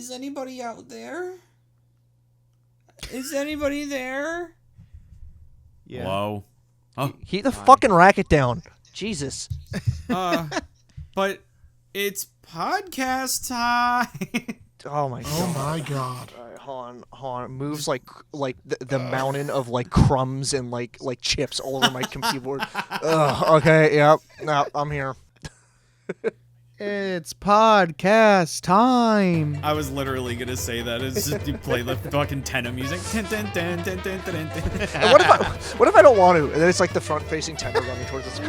Is anybody out there? Is anybody there? Yeah. Hello? Oh, Keep the fucking racket down. Jesus. but it's podcast time. Oh my god. Oh my god. All right, hold on. It moves like the mountain of like crumbs and like chips all over my keyboard. Okay, yep. No, I'm here. It's podcast time. I was literally gonna say that. It's just you play the fucking tenor music. And what if I don't want to? And then it's like the front facing tenor running towards us.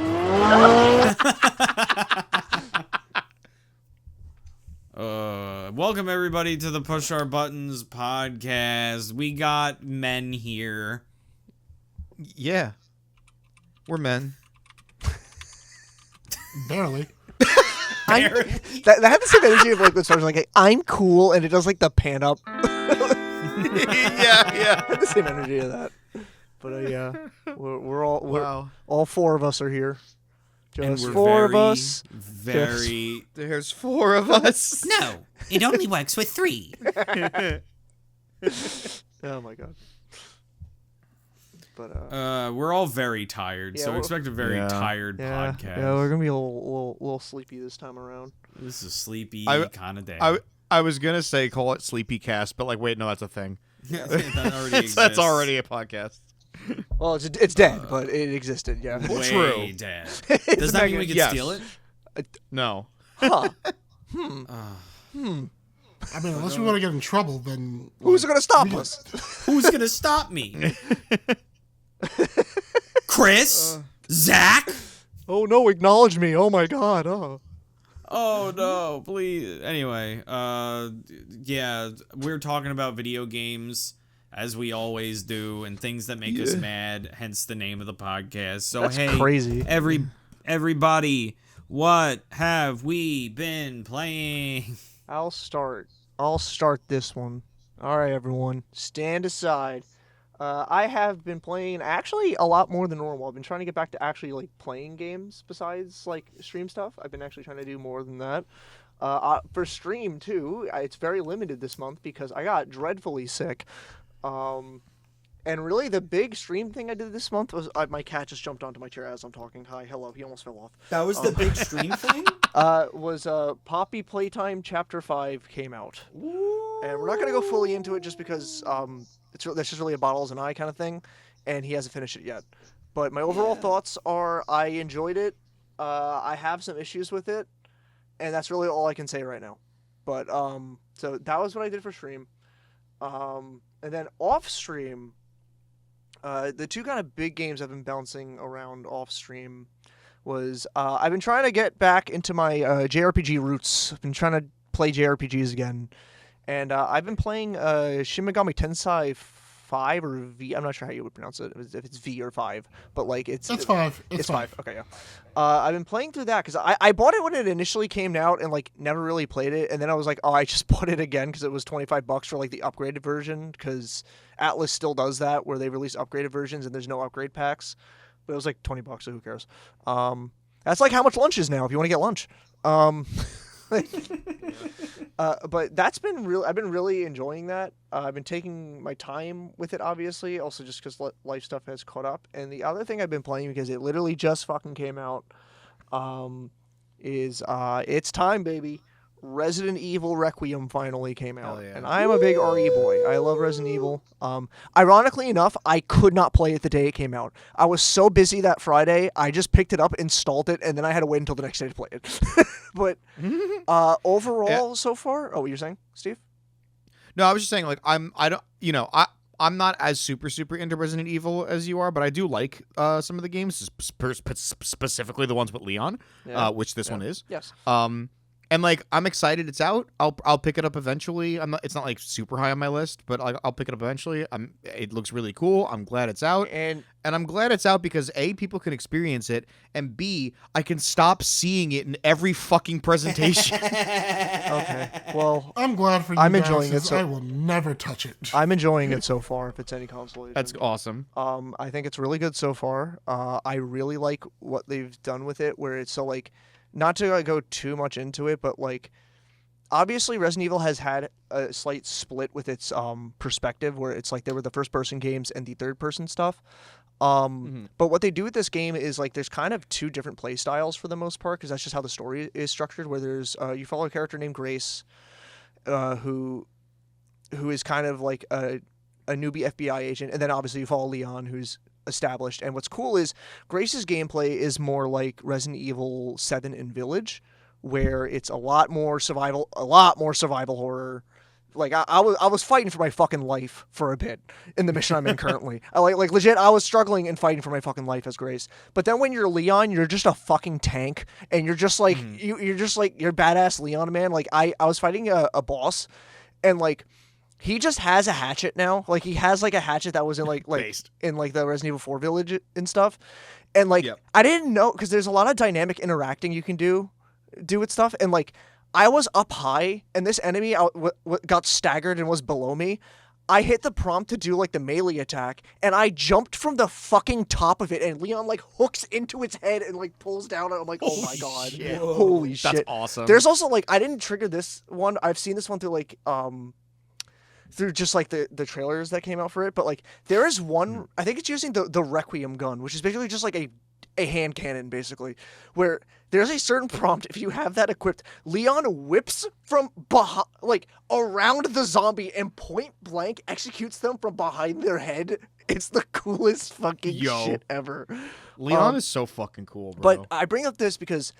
Welcome everybody to the Push Our Buttons podcast. We got men here. Yeah. We're men. Barely. That had the same energy of like when someone's like, I'm cool, and it does like the pan up. yeah. Had the same energy of that. But yeah, we're Wow. all four of us are here. And Just we're four of very, us. Very. There's four of us. No, it only works with 3. Oh my god. But we're all very tired, Yeah, so we're- expect a very tired podcast. Yeah, we're gonna be a little sleepy this time around. This is a sleepy I- kind of day. I was gonna say call it Sleepy Cast, but like, wait, no, that's a thing. That already exists. That's already a podcast. Well, it's dead, but it existed. Yeah. Way True. dead. It's Does that mean we can yes. steal it? No. Huh. I mean, unless we want to get in trouble, then Who's gonna stop us? Who's gonna stop me? Chris? Zach? Oh no! Acknowledge me! Oh my god! Oh. Oh no, please. Anyway, yeah, we're talking about video games as we always do, and things that make us mad. Hence the name of the podcast. So That's hey, crazy. everybody, what have we been playing? I'll start this one. All right, everyone, stand aside. I have been playing actually a lot more than normal. I've been trying to get back to actually like playing games besides like stream stuff. I've been actually trying to do more than that. For stream too, it's very limited this month because I got dreadfully sick. And really the big stream thing I did this month was my cat just jumped onto my chair as I'm talking. Hi, hello. He almost fell off. That was the big stream thing? Was Poppy Playtime Chapter 5 came out. And we're not going to go fully into it just because that's just really a bottles and eye kind of thing, and he hasn't finished it yet. But my overall thoughts are I enjoyed it. I have some issues with it, and that's really all I can say right now. But so that was what I did for stream. And then off stream, the two kind of big games I've been bouncing around off stream was I've been trying to get back into my JRPG roots. I've been trying to play JRPGs again. And I've been playing Shin Megami Tensei 5 or V. I'm not sure how you would pronounce it, if it's V or 5. But like it's 5. It's 5. Okay, yeah. I've been playing through that because I bought it when it initially came out and like never really played it. And then I was like, oh, I just bought it again because it was $25 for like the upgraded version because Atlas still does that where they release upgraded versions and there's no upgrade packs. But it was like $20, so who cares? That's like how much lunch is now if you want to get lunch. But that's been real. I've been really enjoying that. I've been taking my time with it, obviously, also just because life stuff has caught up. And the other thing I've been playing because it literally just fucking came out, is it's time, baby. Resident Evil Requiem finally came out, yeah. and I am a big RE boy. I love Resident Evil. Ironically enough, I could not play it the day it came out. I was so busy that Friday, I just picked it up, installed it, and then I had to wait until the next day to play it. But overall, so far, what you're saying, Steve? No, I was just saying, like, I'm not as super into Resident Evil as you are, but I do like some of the games, specifically the ones with Leon, which this one is. Yes. And like I'm excited it's out. I'll pick it up eventually. It's not like super high on my list, but I'll pick it up eventually. It looks really cool. I'm glad it's out. And I'm glad it's out because A, people can experience it, and B, I can stop seeing it in every fucking presentation. Okay. Well, I'm glad for you. I'm guys, enjoying it. so I will never touch it. I'm enjoying it so far. If it's any consolation. That's awesome. I think it's really good so far. I really like what they've done with it, where it's so like, not to go too much into it, but like, obviously Resident Evil has had a slight split with its perspective, where it's like there were the first-person games and the third-person stuff. But what they do with this game is like there's kind of two different play styles for the most part, because that's just how the story is structured. Where there's you follow a character named Grace, who is kind of like a newbie FBI agent, and then obviously you follow Leon, who's established. And what's cool is Grace's gameplay is more like Resident Evil 7 and Village, where it's a lot more survival horror. Like I was fighting for my fucking life for a bit in the mission I'm in currently. I like legit, I was struggling and fighting for my fucking life as Grace. But then when you're Leon, you're just a fucking tank, and you're just like you're just like you're badass Leon, man. Like I was fighting a boss, and like he just has a hatchet now. Like he has like a hatchet that was in like Based. in like the Resident Evil 4 Village and stuff. And like I didn't know, because there's a lot of dynamic interacting you can do with stuff, and like I was up high, and this enemy got staggered and was below me. I hit the prompt to do like the melee attack, and I jumped from the fucking top of it, and Leon like hooks into its head and like pulls down, and I'm like, oh my god, shit. Holy shit, That's awesome. There's also like I didn't trigger this one. I've seen this one through like through just like the trailers that came out for it, but like there is one, I think it's using the Requiem gun, which is basically just like a hand cannon, basically, where there's a certain prompt, if you have that equipped, Leon whips from behind, like around the zombie, and point blank executes them from behind their head. It's the coolest fucking shit ever. Leon is so fucking cool, bro. But I bring up this because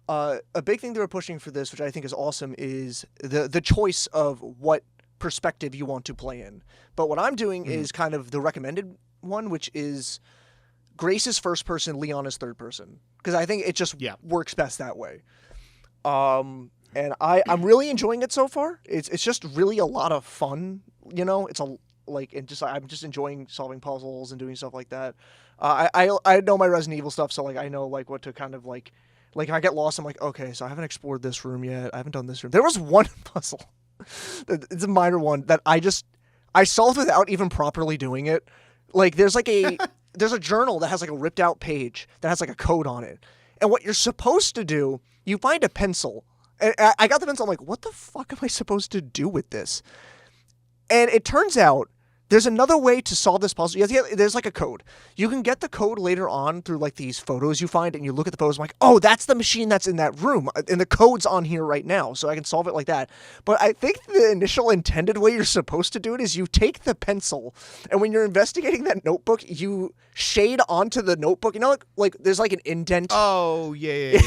a big thing they were pushing for this, which I think is awesome, is the choice of what perspective you want to play in. But what I'm doing is kind of the recommended one, which is Grace is first person, Leon is third person, because I think it just works best that way. And I'm really enjoying it so far. It's just really a lot of fun, you know. It's I'm just enjoying solving puzzles and doing stuff like that. I know my Resident Evil stuff, so like I know like what to kind of like if I get lost, I'm like, okay, so I haven't explored this room yet. I haven't done this room. There was one puzzle, it's a minor one, that I solved without even properly doing it. Like there's a journal that has like a ripped out page that has like a code on it. And what you're supposed to do, you find a pencil. And I got the pencil. I'm like, what the fuck am I supposed to do with this? And it turns out there's another way to solve this puzzle. There's like a code. You can get the code later on through like these photos you find, and you look at the photos. I'm like, oh, that's the machine that's in that room, and the code's on here right now, so I can solve it like that. But I think the initial intended way you're supposed to do it is you take the pencil, and when you're investigating that notebook, you shade onto the notebook. You know, like there's like an indent. Oh yeah.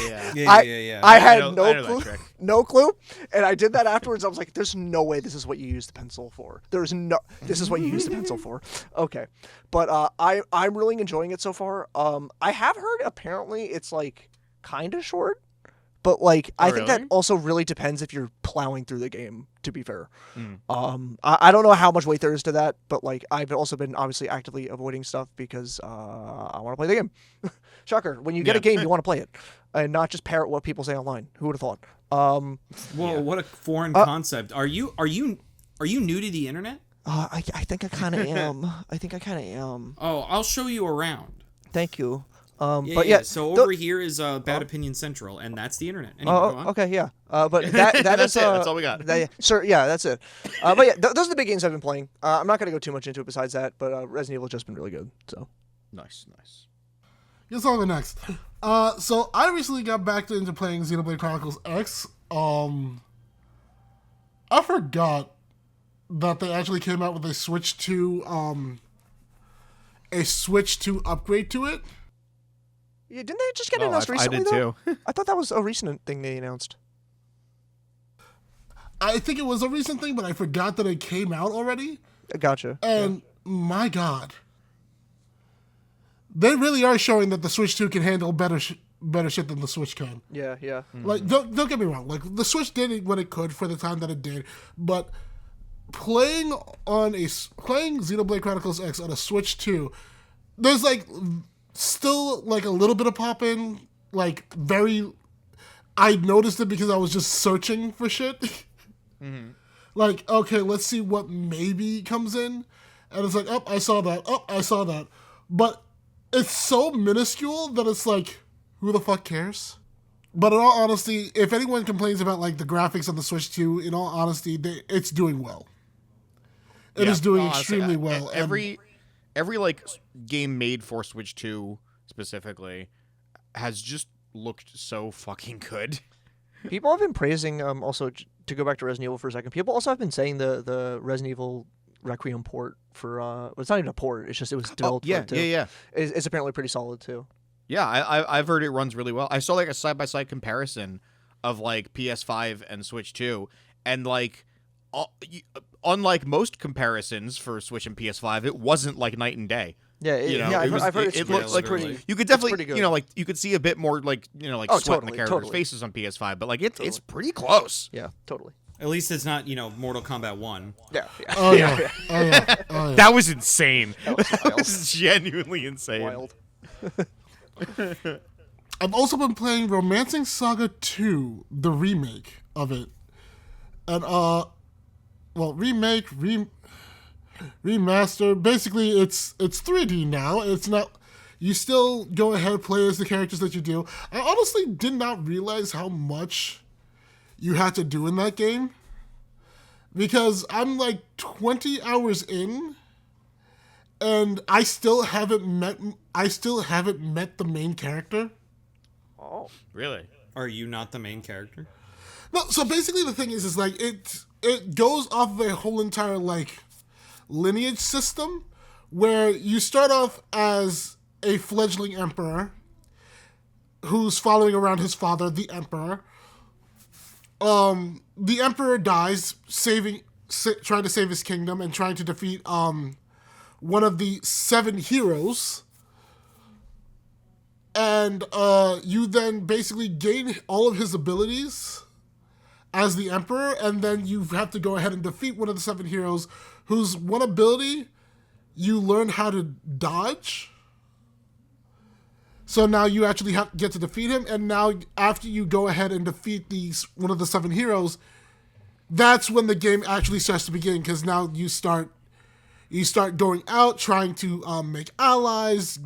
I had no clue, and I did that afterwards. I was like, there's no way this is what you use the pencil for. This is what you use the pencil for. Okay, but I'm really enjoying it so far. I have heard apparently it's like kind of short, but like I think that also really depends if you're plowing through the game, to be fair. I don't know how much weight there is to that, but like I've also been obviously actively avoiding stuff because I want to play the game. Shocker, when you get a game you want to play it and not just parrot what people say online. Who would have thought? Whoa, what a foreign concept. Are you new to the internet? I think I kind of am. Oh, I'll show you around. Thank you. So over here is Bad Opinion Central, and that's the internet. Anyway, go on. Okay, yeah. But that is that's it. That's all we got. Sir, yeah, that's it. But yeah, those are the big games I've been playing. I'm not gonna go too much into it besides that, but Resident Evil has just been really good. So nice. Guess on the next. So I recently got back into playing Xenoblade Chronicles X. I forgot that they actually came out with a Switch 2 upgrade to it. Yeah, didn't they just get announced recently? I did though? too. I thought that was a recent thing they announced. I think it was a recent thing, but I forgot that it came out already. Gotcha. And my God, they really are showing that the Switch 2 can handle better shit than the Switch can. Yeah. Like, don't get me wrong. Like, the Switch did what it could for the time that it did, but playing Xenoblade Chronicles X on a Switch 2, there's like still like a little bit of pop-in, like I noticed it because I was just searching for shit. Like, okay, let's see what maybe comes in, and it's like, I saw that, but it's so minuscule that it's like, who the fuck cares? But in all honesty, if anyone complains about like the graphics on the Switch 2, in all honesty, it's doing well. It is doing extremely well. Every like game made for Switch 2 specifically has just looked so fucking good. People have been praising, also, to go back to Resident Evil for a second, people also have been saying the Resident Evil Requiem port for, well, it's not even a port, it's just it was developed for it too. Yeah. It's apparently pretty solid too. Yeah, I've heard it runs really well. I saw like a side-by-side comparison of like PS5 and Switch 2, and like, unlike most comparisons for Switch and PS5, it wasn't like night and day. Yeah, I've heard it looks like pretty. You could definitely, like you could see a bit more like like sweat in the characters' faces on PS5, but like it's pretty close. Yeah, totally. At least it's not Mortal Kombat 1. Yeah. Oh yeah. Oh yeah. That was insane. That was genuinely insane. Wild. I've also been playing Romancing Saga 2, the remake of it, and remaster. Basically, it's 3D now. It's not. You still go ahead, play as the characters that you do. I honestly did not realize how much you had to do in that game, because I'm like 20 hours in, and I still haven't met the main character. Oh, really? Are you not the main character? No. So basically, the thing is like it goes off of a whole entire like lineage system where you start off as a fledgling emperor who's following around his father, the emperor. The emperor dies, trying to save his kingdom and trying to defeat one of the 7 heroes. And you then basically gain all of his abilities as the emperor, and then you have to go ahead and defeat one of the 7 heroes whose one ability you learn how to dodge. So now you actually get to defeat him, and now after you go ahead and defeat one of the 7 heroes, that's when the game actually starts to begin, because now you start going out, trying to make allies,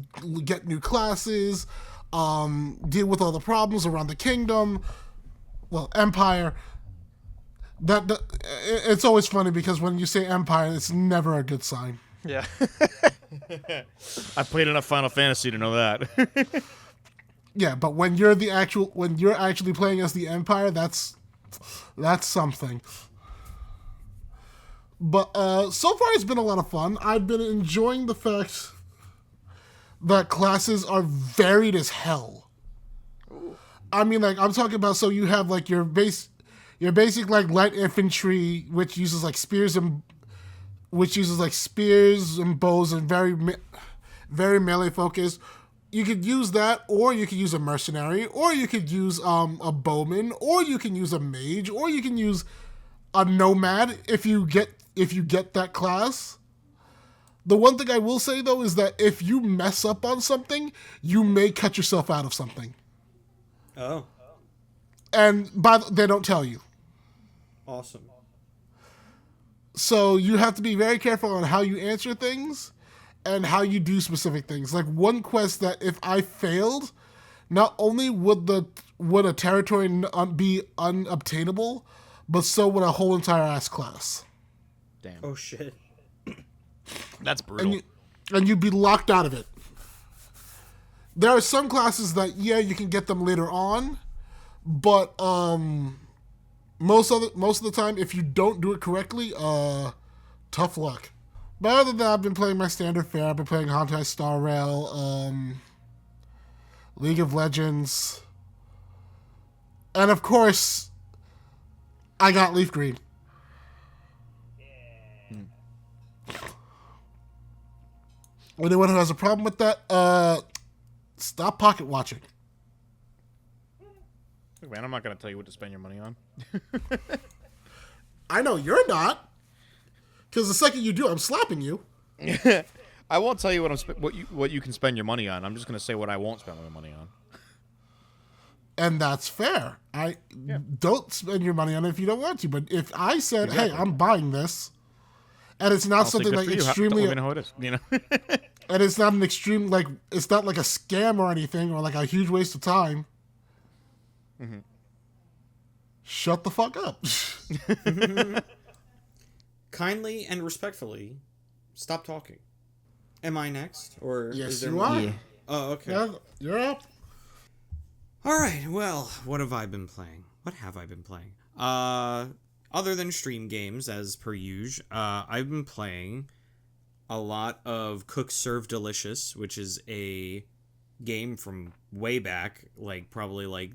get new classes, deal with all the problems around the kingdom, empire. It's always funny because when you say empire, it's never a good sign. yeah. I played enough Final Fantasy to know that. Yeah, but when you're actually playing as the empire, that's something. But so far it's been a lot of fun. I've been enjoying the fact that classes are varied as hell. I mean, like, I'm talking about, so you have like your basic like light infantry, which uses like spears and bows and very melee focused. You could use that, or you could use a mercenary, or you could use a bowman, or you can use a mage, or you can use a nomad if you get that class. The one thing I will say though is that if you mess up on something, you may cut yourself out of something. Oh. And they don't tell you. Awesome. So you have to be very careful on how you answer things and how you do specific things. Like one quest that if I failed, not only would a territory be unobtainable, but so would a whole entire ass class. Damn. Oh shit. That's brutal. And you'd be locked out of it. There are some classes that you can get them later on, but most of the time, if you don't do it correctly, tough luck. But other than that, I've been playing my standard fare. I've been playing Hontai Star Rail, League of Legends, and of course, I got Leaf Green. Anyone who has a problem with that, stop pocket watching. Man, I'm not going to tell you what to spend your money on. I know you're not, because the second you do, I'm slapping you. I won't tell you what you can spend your money on. I'm just going to say what I won't spend my money on. And that's fair. Don't spend your money on it if you don't want to. But if I said, exactly, hey, I'm buying this, and it's not something like extremely, don't know how it is, and it's not an extreme, like, it's not like a scam or anything or like a huge waste of time, Shut the fuck up. Kindly and respectfully, stop talking. Am I next? Or Yes, is there you more? are. Yeah. Oh, okay. Yeah, you're up. All right. Well, what have I been playing? Other than stream games, as per usual, I've been playing a lot of Cook Serve Delicious, which is a game from way back, like probably like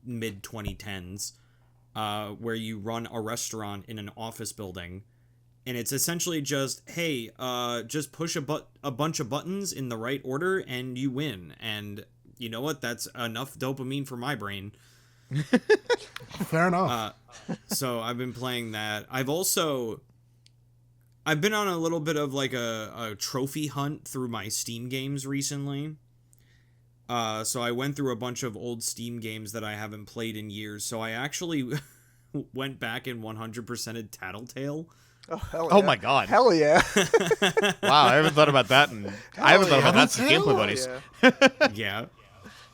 mid 2010s, where you run a restaurant in an office building. And it's essentially just, hey, just push a bunch of buttons in the right order and you win. And you know what? That's enough dopamine for my brain. Fair enough. So I've been playing that. I've been on a little bit of like a trophy hunt through my Steam games recently. So I went through a bunch of old Steam games that I haven't played in years. So I actually went back and 100%ed Tattletale. Oh, hell Oh yeah. my god. Hell yeah. Wow, I haven't thought about that. I haven't thought about that since Hell Gameplay Buddies. Yeah. Yeah.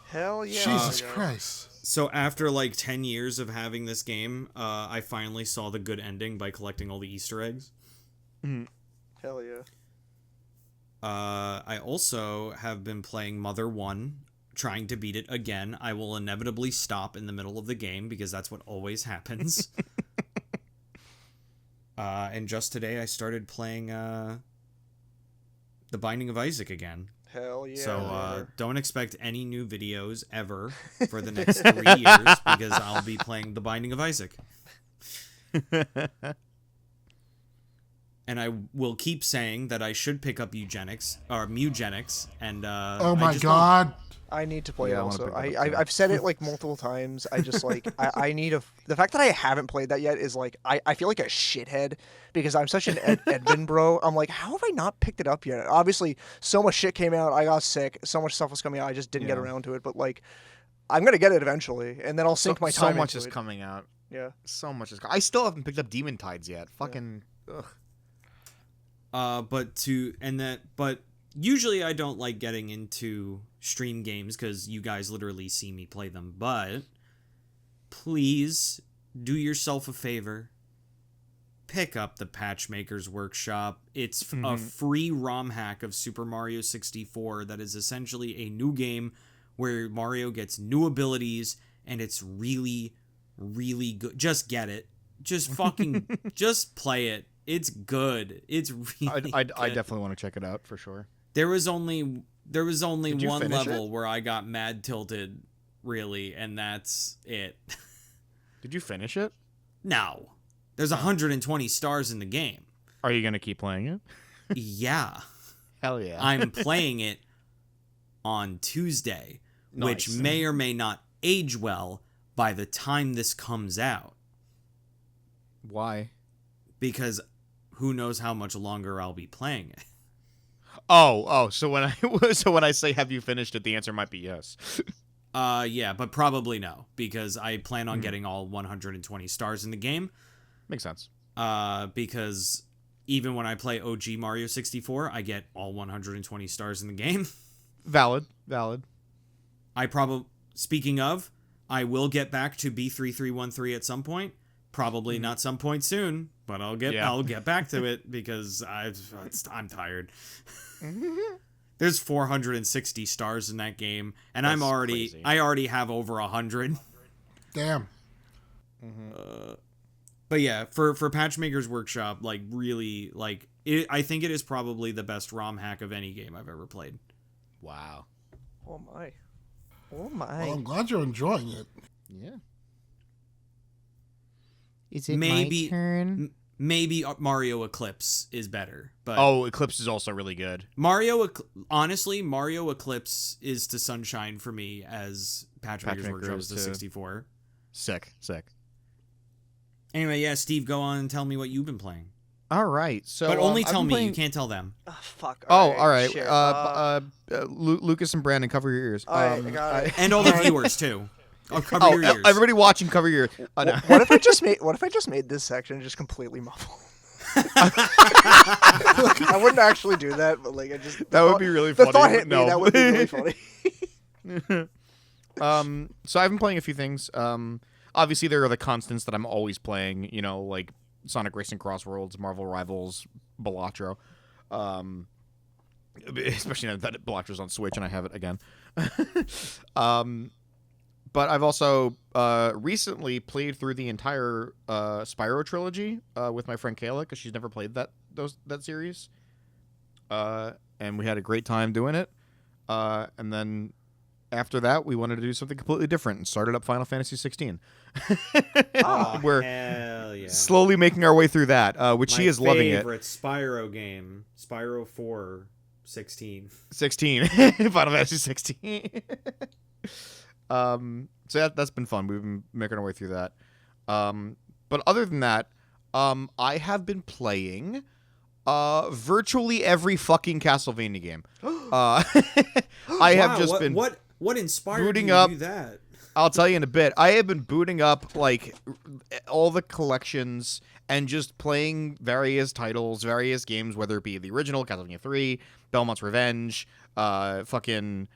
Hell yeah. Jesus Yeah. Christ. So after like 10 years of having this game, I finally saw the good ending by collecting all the Easter eggs. Hell yeah. I also have been playing Mother 1, trying to beat it again. I will inevitably stop in the middle of the game because that's what always happens. And just today I started playing The Binding of Isaac again. Hell yeah. So don't expect any new videos ever for the next 3 years because I'll be playing The Binding of Isaac. And I will keep saying that I should pick up Mugenics, and Oh I my just god. I need to play Yeah, it I wanna also. pick it up too. I've said it like multiple times. I just like I need the fact that I haven't played that yet is like I feel like a shithead because I'm such an Edmund bro. I'm like, how have I not picked it up yet? Obviously, so much shit came out. I got sick. So much stuff was coming out. I just didn't get Yeah. around to it. But like, I'm gonna get it eventually, and then I'll sink my time So much into is it. coming out. Yeah. So much is. I still haven't picked up Demon Tides yet. Fucking. Ugh. But usually I don't like getting into stream games because you guys literally see me play them. But please do yourself a favor. Pick up the Patchmaker's Workshop. It's a free ROM hack of Super Mario 64 that is essentially a new game where Mario gets new abilities and it's really, really good. Just get it. Just fucking, just play it. It's good. It's really I good. definitely want to check it out for sure. There was only Did you one finish level it? where I got mad tilted, really, and that's it. Did you finish it? No. There's 120 stars in the game. Are you gonna keep playing it? Yeah. Hell yeah. I'm playing it on Tuesday, which Nice. may or may not age well by the time this comes out, Why? because who knows how much longer I'll be playing it. Oh. So when I say have you finished it, the answer might be yes. Yeah, but probably no, because I plan on getting all 120 stars in the game. Makes sense. Because even when I play OG Mario 64, I get all 120 stars in the game. Valid. Speaking of, I will get back to B3313 at some point. Probably not some point soon, but I'll get back to it because I'm tired. There's 460 stars in that game, and That's I crazy. already have over 100. Damn. But yeah, for Patchmaker's Workshop, like really, like I think it is probably the best ROM hack of any game I've ever played. Wow. Oh my. Oh Well, my. I'm glad you're enjoying it. Yeah. Is it Maybe- my turn? Maybe Mario Eclipse is better, but Oh, Eclipse is also really good. honestly, Mario Eclipse is to Sunshine for me as Patchmaker's Patchmaker Workshop is is to to- 64. Sick. Anyway, yeah, Steve, go on and tell me what you've been playing. All right. So, But only I've tell been me. playing- You can't tell them. Oh, fuck. Oh, all right. Shit. Lucas and Brandon, cover your ears. all right, I got it. And all the viewers, too. I'll cover your ears. Everybody watching, cover your ears. Oh, no. What if I just made this section just completely muffled? I wouldn't actually do that, but like I just That would be really the funny. thought hit No. me. That would be really funny. So I've been playing a few things. Obviously there are the constants that I'm always playing, you know, like Sonic Racing Crossworlds, Marvel Rivals, Balatro. Especially now that Balatro's on Switch and I have it again. But I've also recently played through the entire Spyro trilogy with my friend Kayla, because she's never played that series. And we had a great time doing it. And then after that, we wanted to do something completely different and started up Final Fantasy 16. We're hell yeah. slowly making our way through that, which she is loving it. My favorite Spyro game, Spyro 4 16. 16. Final Fantasy 16. So that's been fun. We've been making our way through that. But other than that, I have been playing virtually every fucking Castlevania game. I have just been what inspired booting you up, to do that? I'll tell you in a bit. I have been booting up like all the collections and just playing various titles, various games, whether it be the original Castlevania 3, Belmont's Revenge, fucking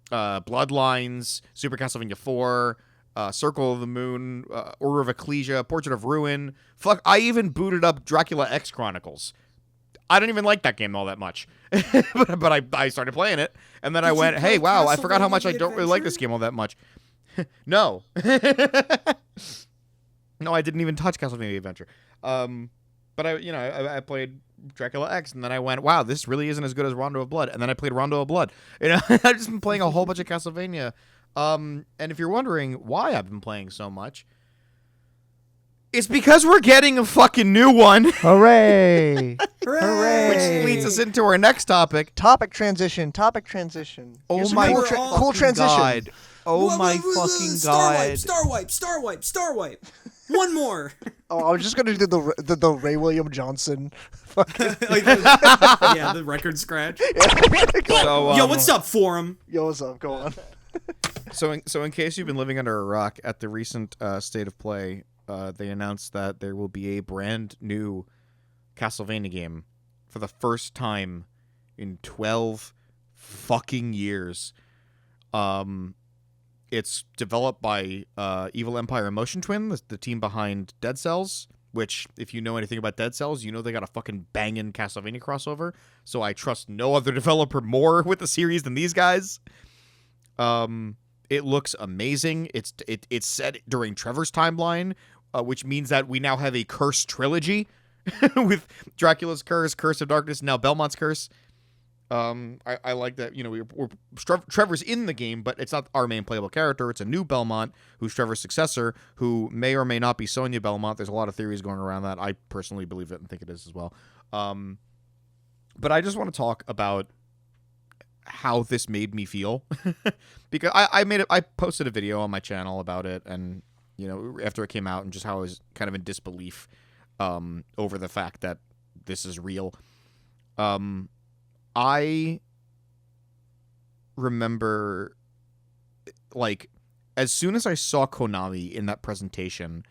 Bloodlines, Super Castlevania 4, Circle of the Moon, Order of Ecclesia, Portrait of Ruin. Fuck, I even booted up Dracula X Chronicles. I don't even like that game all that much, but I started playing it, and then I went, hey, wow, I forgot how much I don't really like this game all that much. No. No, I didn't even touch Castlevania Adventure. But I played Dracula X, and then I went, wow, this really isn't as good as Rondo of Blood. And then I played Rondo of Blood. You know, I've just been playing a whole bunch of Castlevania. And if you're wondering why I've been playing so much, it's because we're getting a fucking new one. Hooray! Hooray! Which leads us into our next topic. Topic transition. Oh Here's my cool transition. God. Oh my fucking God. Star wipe. One more. Oh, I was just gonna do the Ray William Johnson. Fucking Yeah, the record scratch. So, Yo, what's up, Forum? Yo, what's up? Go on. So in case you've been living under a rock, at the recent State of Play, they announced that there will be a brand new Castlevania game for the first time in 12 fucking years. It's developed by Evil Empire and Motion Twin, the team behind Dead Cells, which, if you know anything about Dead Cells, you know they got a fucking banging Castlevania crossover, so I trust no other developer more with the series than these guys. It looks amazing. It's set during Trevor's timeline, which means that we now have a Curse trilogy with Dracula's Curse, Curse of Darkness, and now Belmont's Curse. I like that, you know, Trevor's in the game, but it's not our main playable character. It's a new Belmont, who's Trevor's successor, who may or may not be Sonia Belmont. There's a lot of theories going around that. I personally believe it and think it is as well. But I just want to talk about how this made me feel because I posted a video on my channel about it, and you know, after it came out, and just how I was kind of in disbelief over the fact that this is real. I remember, like, as soon as I saw Konami in that presentation,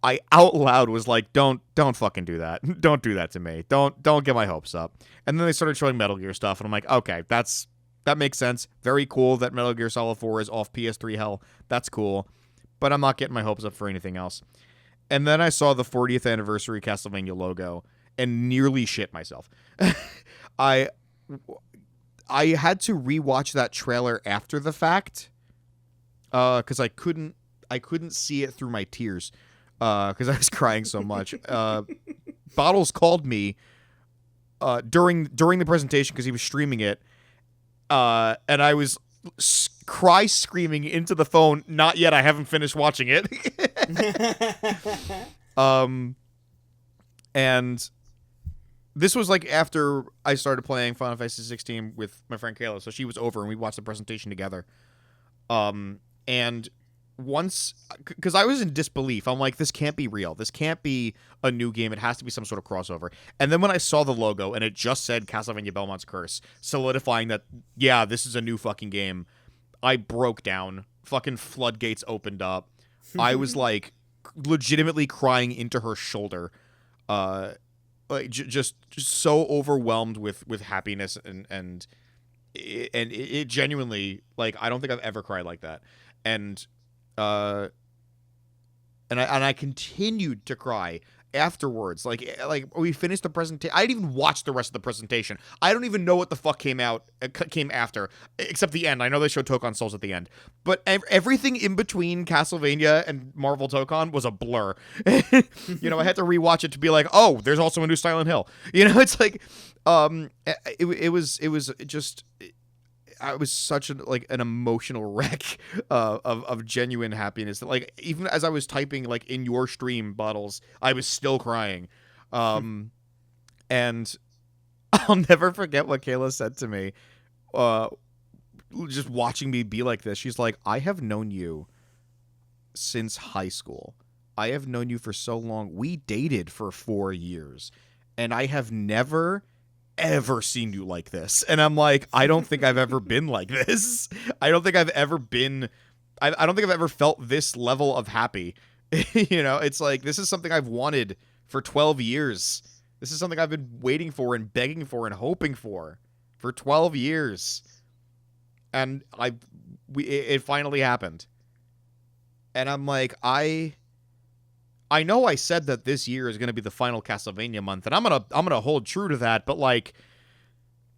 I out loud was like, don't fucking do that. Don't do that to me. Don't get my hopes up. And then they started showing Metal Gear stuff, and I'm like, okay, that makes sense. Very cool that Metal Gear Solid 4 is off PS3 hell. That's cool. But I'm not getting my hopes up for anything else. And then I saw the 40th anniversary Castlevania logo and nearly shit myself. I had to rewatch that trailer after the fact because I couldn't see it through my tears because I was crying so much. Bottles called me during the presentation because he was streaming it, and I was screaming into the phone. Not yet. I haven't finished watching it. And this was like after I started playing Final Fantasy 16 with my friend Kayla, so she was over and we watched the presentation together. And once, because I was in disbelief, I'm like, this can't be real. This can't be a new game. It has to be some sort of crossover. And then when I saw the logo and it just said Castlevania Belmont's Curse, solidifying that, yeah, this is a new fucking game, I broke down. Fucking floodgates opened up. I was like legitimately crying into her shoulder. Like just so overwhelmed with happiness and it genuinely, like, I don't think I've ever cried like that. And I continued to cry afterwards. Like we finished the presentation. I didn't even watch the rest of the presentation. I don't even know what the fuck came after, except the end. I know they showed Tokon Souls at the end, but everything in between Castlevania and Marvel Tokon was a blur. You know, I had to rewatch it to be like, oh, there's also a new Silent Hill. You know, it's like, it was just. I was such an emotional wreck of genuine happiness that, like, even as I was typing, like, in your stream, Bottles, I was still crying. And I'll never forget what Kayla said to me, just watching me be like this. She's like, I have known you since high school. I have known you for so long. We dated for 4 years, and I have never ever seen you like this. And I'm like, I don't think I've ever been like this. I don't think I've ever been, I don't think I've ever felt this level of happy. You know, it's like, this is something I've wanted for 12 years. This is something I've been waiting for and begging for and hoping for 12 years. And it finally happened. And I'm like, I know I said that this year is going to be the final Castlevania month, and I'm gonna hold true to that, but, like,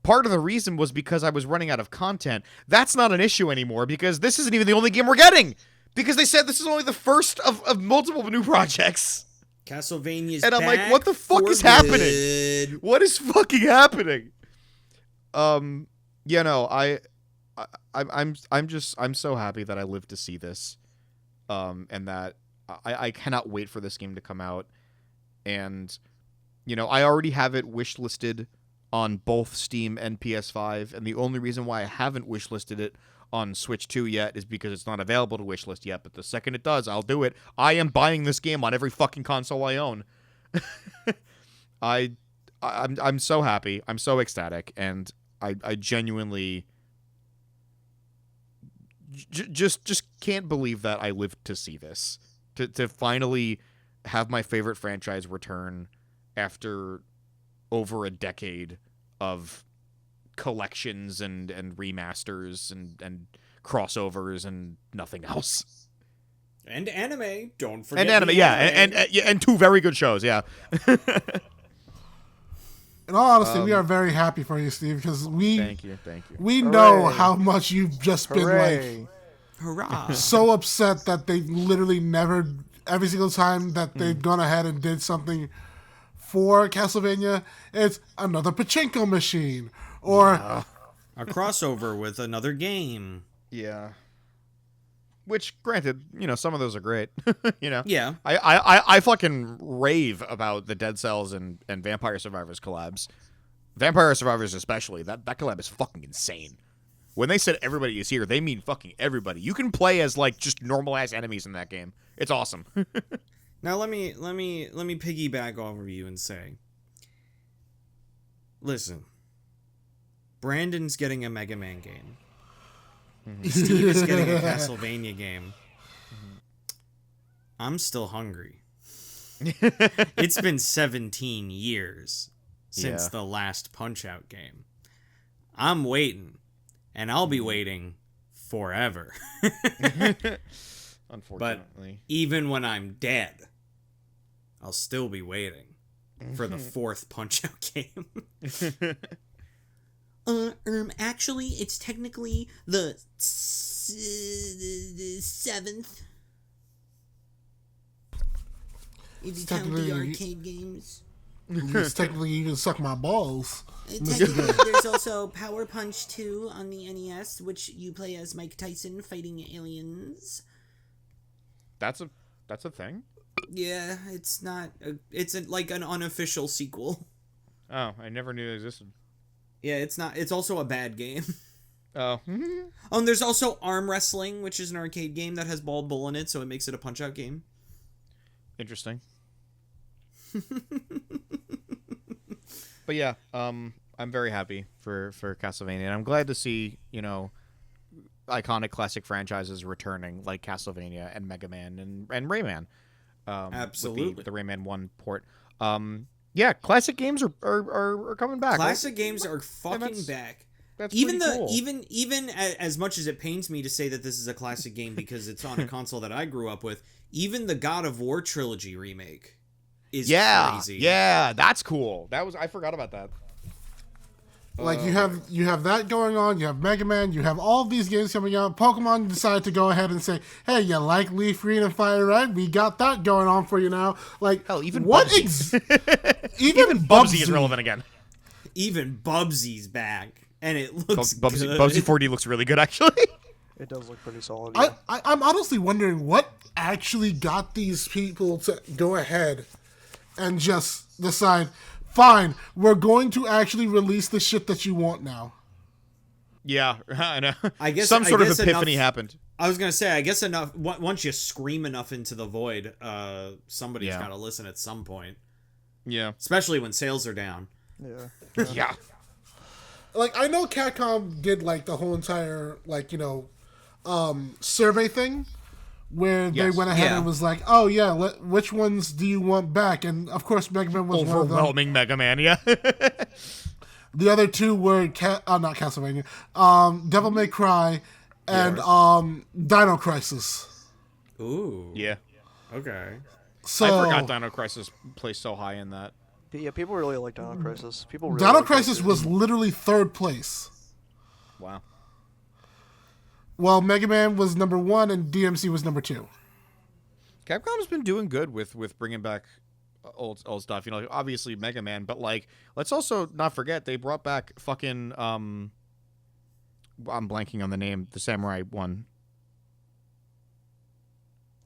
part of the reason was because I was running out of content. That's not an issue anymore, because this isn't even the only game we're getting, because they said this is only the first of multiple new projects. Castlevania's and I'm back like, what the fuck is happening? What is fucking happening? You know, I'm so happy that I lived to see this, and that I cannot wait for this game to come out. And, you know, I already have it wishlisted on both Steam and PS5, and the only reason why I haven't wishlisted it on Switch 2 yet is because it's not available to wishlist yet, but the second it does, I'll do it. I am buying this game on every fucking console I own. I'm so happy. I'm so ecstatic, and I genuinely just can't believe that I lived to see this. To finally have my favorite franchise return after over a decade of collections and remasters and crossovers and nothing else. And anime, don't forget. And anime, yeah, and two very good shows, yeah. In all honesty, we are very happy for you, Steve, because thank you. We know how much you've just been like. Hurrah. So upset that they literally never, every single time that they've gone ahead and did something for Castlevania, it's another pachinko machine or a crossover with another game. Yeah. Which, granted, you know, some of those are great. You know? Yeah. I fucking rave about the Dead Cells and Vampire Survivors collabs. Vampire Survivors especially. That collab is fucking insane. When they said everybody is here, they mean fucking everybody. You can play as, like, just normal ass enemies in that game. It's awesome. Now let me piggyback off of you and say, listen, Brandon's getting a Mega Man game. Steve is getting a Castlevania game. I'm still hungry. It's been 17 years since the last Punch-Out game. I'm waiting. And I'll be waiting forever. Unfortunately. But even when I'm dead, I'll still be waiting for the fourth Punch-Out game. Actually, it's technically the seventh. If you count the arcade games. It's technically you can suck my balls. Technically, there's also Power Punch 2 on the NES, which you play as Mike Tyson fighting aliens. That's a thing? Yeah, it's not. It's like an unofficial sequel. Oh, I never knew it existed. Yeah, it's not. It's also a bad game. Oh. And there's also Arm Wrestling, which is an arcade game that has Bald Bull in it, so it makes it a Punch-Out game. Interesting. But yeah, I'm very happy for Castlevania, and I'm glad to see, you know, iconic classic franchises returning, like Castlevania and Mega Man and Rayman. Absolutely. With the Rayman 1 port. Yeah, classic games are coming back. Classic games are fucking back. That's even pretty cool. even as much as it pains me to say that this is a classic game because it's on a console that I grew up with, even the God of War trilogy remake is crazy. Yeah, that's cool. I forgot about that. Like you have that going on. You have Mega Man. You have all of these games coming out. Pokemon decided to go ahead and say, "Hey, you like Leaf Green and Fire Red? We got that going on for you now." Like Hell, even what? Bubsy. Even Bubsy is relevant again. Even Bubsy's back, and it looks Bubsy good. 4D looks really good, actually. It does look pretty solid. Yeah. I'm honestly wondering what actually got these people to go ahead and just decide, fine, we're going to actually release the shit that you want now. Yeah, I know. I guess some sort of guess epiphany enough, happened. I was gonna say, I guess enough. Once you scream enough into the void, somebody's got to listen at some point. Yeah, especially when sales are down. Yeah. Yeah. Like I know Capcom did like the whole entire survey thing where they went ahead and was like, oh yeah, which ones do you want back? And of course Mega Man was overwhelming. Mega Man, yeah. The other two were not Castlevania, Devil May Cry, and Dino Crisis. Ooh. Yeah. Okay. So I forgot Dino Crisis placed so high in that. Yeah, people really like Dino Crisis. Dino Crisis was literally third place. Wow. Well, Mega Man was number 1 and DMC was number 2. Capcom's been doing good with bringing back old stuff. You know, like, obviously Mega Man, but like, let's also not forget they brought back fucking I'm blanking on the name, the samurai one.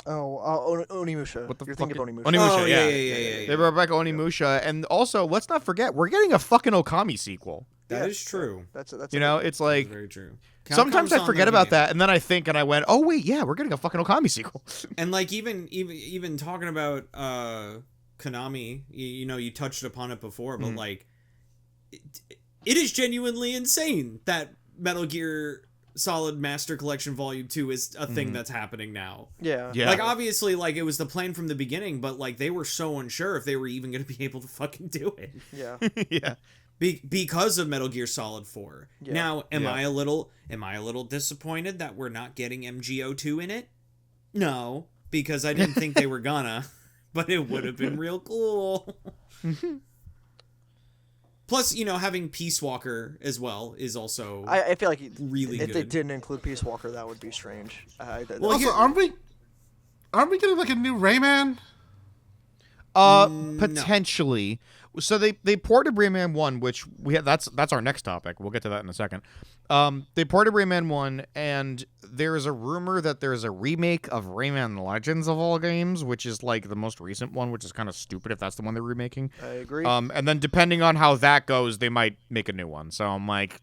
Oh, Onimusha. What the You're fuck? thinking of Onimusha. Onimusha, yeah. They brought back Onimusha, and also let's not forget we're getting a fucking Okami sequel. That is true. That's it's like very true. Sometimes Capcom's I on forget their about game. that, and then I think and I went, oh wait, yeah, we're getting a fucking Okami sequel. And like even talking about Konami, you touched upon it before, but like it is genuinely insane that Metal Gear Solid Master Collection Volume 2 is a thing that's happening now. Yeah. Yeah. Like obviously like it was the plan from the beginning, but like they were so unsure if they were even going to be able to fucking do it. Yeah. Yeah. Because of Metal Gear Solid 4. Yeah. Now, am I a little disappointed that we're not getting MGO2 in it? No, because I didn't think they were gonna, but it would have been real cool. Plus, having Peace Walker as well is also I feel like really if good. they didn't include Peace Walker, that would be strange. Also, aren't we getting like a new Rayman? Potentially. So they ported Rayman 1, which that's our next topic. We'll get to that in a second. They ported Rayman 1, and there is a rumor that there is a remake of Rayman Legends of all games, which is like the most recent one, which is kind of stupid if that's the one they're remaking. I agree. And then depending on how that goes, they might make a new one. So I'm like,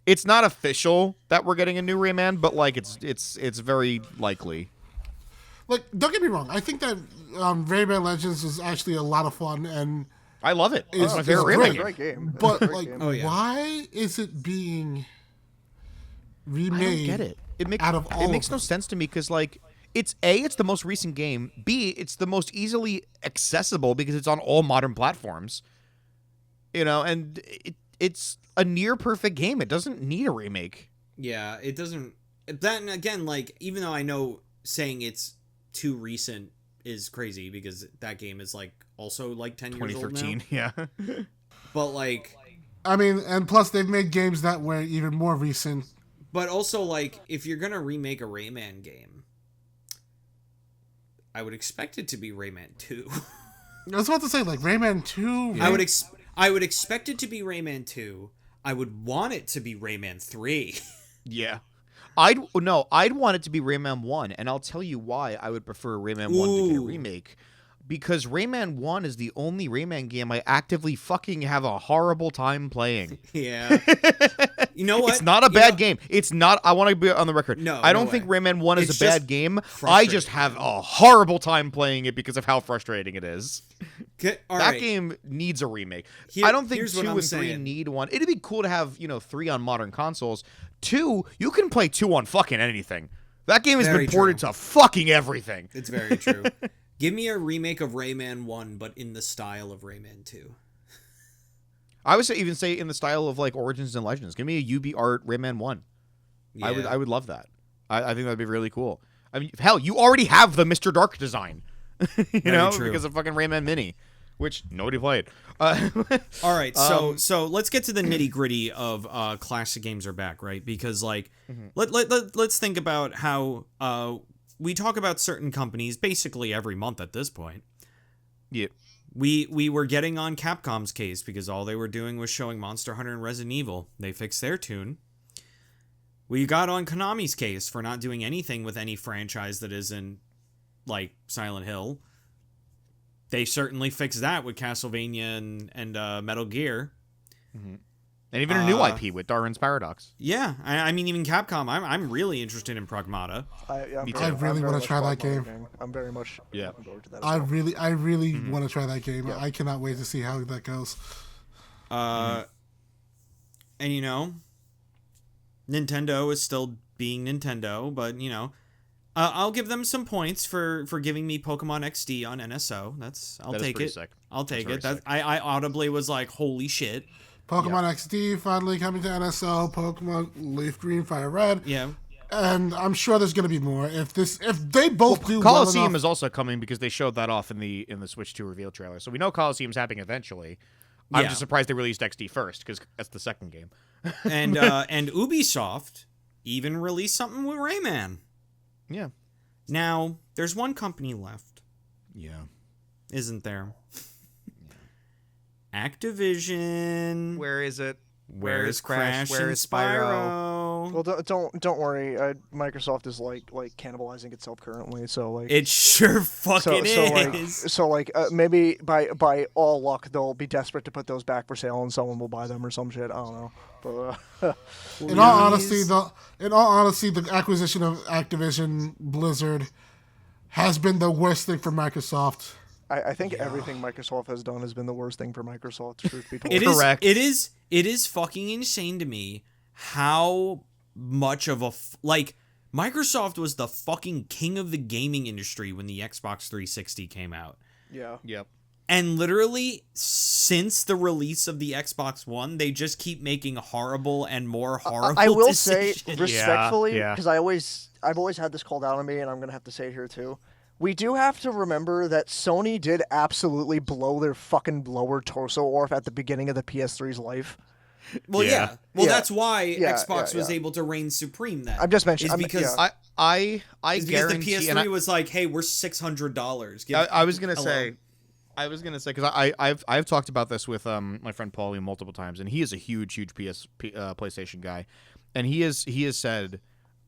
it's not official that we're getting a new Rayman, but like it's very likely. Like, don't get me wrong. I think that Rayman Legends is actually a lot of fun and I love it. It's my favorite great. Rayman Great game. But Great like, game. Oh, yeah. why is it being remade? I don't get it. It makes no sense to me because like it's the most recent game. B, it's the most easily accessible because it's on all modern platforms. And it's a near perfect game. It doesn't need a remake. Yeah, it doesn't. Then again, like even though I know saying it's too recent is crazy because that game is like also like 10 years old now. 2013, yeah. But like, I mean, and plus they've made games that were even more recent. but also like if you're gonna remake a Rayman game, I would expect it to be Rayman 2. I was about to say like Rayman 2. I would expect it to be Rayman 2. I would want it to be Rayman 3. Yeah. I'd want it to be Rayman 1, and I'll tell you why I would prefer Rayman 1 to get a remake. Because Rayman 1 is the only Rayman game I actively fucking have a horrible time playing. Yeah. You know what? It's not a bad game. It's not. I want to be on the record. No, I don't no think way. Rayman 1 is It's a bad just game. I frustrating. just have a horrible time playing it because of how frustrating it is. All That right. game needs a remake. Here- I don't think here's 2 what and I'm 3 saying. need one. It'd be cool to have, 3 on modern consoles. 2, you can play 2 on fucking anything. That game has Very been ported true. to fucking everything. It's very true. Give me a remake of Rayman 1, but in the style of Rayman 2. I would even say in the style of like Origins and Legends. Give me a UB art Rayman 1. Yeah. I would love that. I think that'd be really cool. I mean, hell, you already have the Mr. Dark design, True. because of fucking Rayman Mini, which nobody played. All right, so let's get to the nitty gritty of classic games are back, right? Because like, let's think about how we talk about certain companies basically every month at this point. Yeah. We were getting on Capcom's case because all they were doing was showing Monster Hunter and Resident Evil. They fixed their tune. We got on Konami's case for not doing anything with any franchise that isn't, like, Silent Hill. They certainly fixed that with Castlevania and Metal Gear. Mm-hmm. And even a new IP with Darwin's Paradox. Yeah, I mean, even Capcom, I'm really interested in Pragmata. I really want to try that game. I'm very much looking forward to that. I really want to try that game. Yeah. I cannot wait to see how that goes. And you know, Nintendo is still being Nintendo, but you know, I'll give them some points for giving me Pokemon XD on NSO. I'll take it. Sick. I'll take it. I audibly was like, holy shit. Pokemon XD finally coming to NSO. Pokemon Leaf Green, Fire Red. Yeah. And I'm sure there's going to be more. If they both do Coliseum well enough, is also coming because they showed that off in the Switch 2 reveal trailer. So we know Coliseum's happening eventually. I'm just surprised they released XD first because that's the second game. And Ubisoft even released something with Rayman. Yeah. Now, there's one company left. Yeah. Isn't there? Activision. Where is it? Where is Crash? Where and is Spyro? Well, don't worry. Microsoft is like cannibalizing itself currently, so like it sure fucking is. Maybe by all luck they'll be desperate to put those back for sale and someone will buy them or some shit. I don't know. But in all honesty, the acquisition of Activision Blizzard has been the worst thing for Microsoft. I think everything Microsoft has done has been the worst thing for Microsoft. Truth be told, Correct. It is fucking insane to me how much of Microsoft was the fucking king of the gaming industry when the Xbox 360 came out. Yeah. Yep. And literally, since the release of the Xbox One, they just keep making horrible and more horrible I will decisions. say respectfully, because I've always had this called out on me, and I'm gonna have to say it here too. We do have to remember that Sony did absolutely blow their fucking lower torso off at the beginning of the PS3's life. Well, yeah. That's why Xbox was able to reign supreme then. I'm just mentioning because I because guarantee the PS3 was like, hey, we're $600. I was gonna say because I've talked about this with my friend Paulie multiple times, and he is a huge PlayStation guy, and he has said,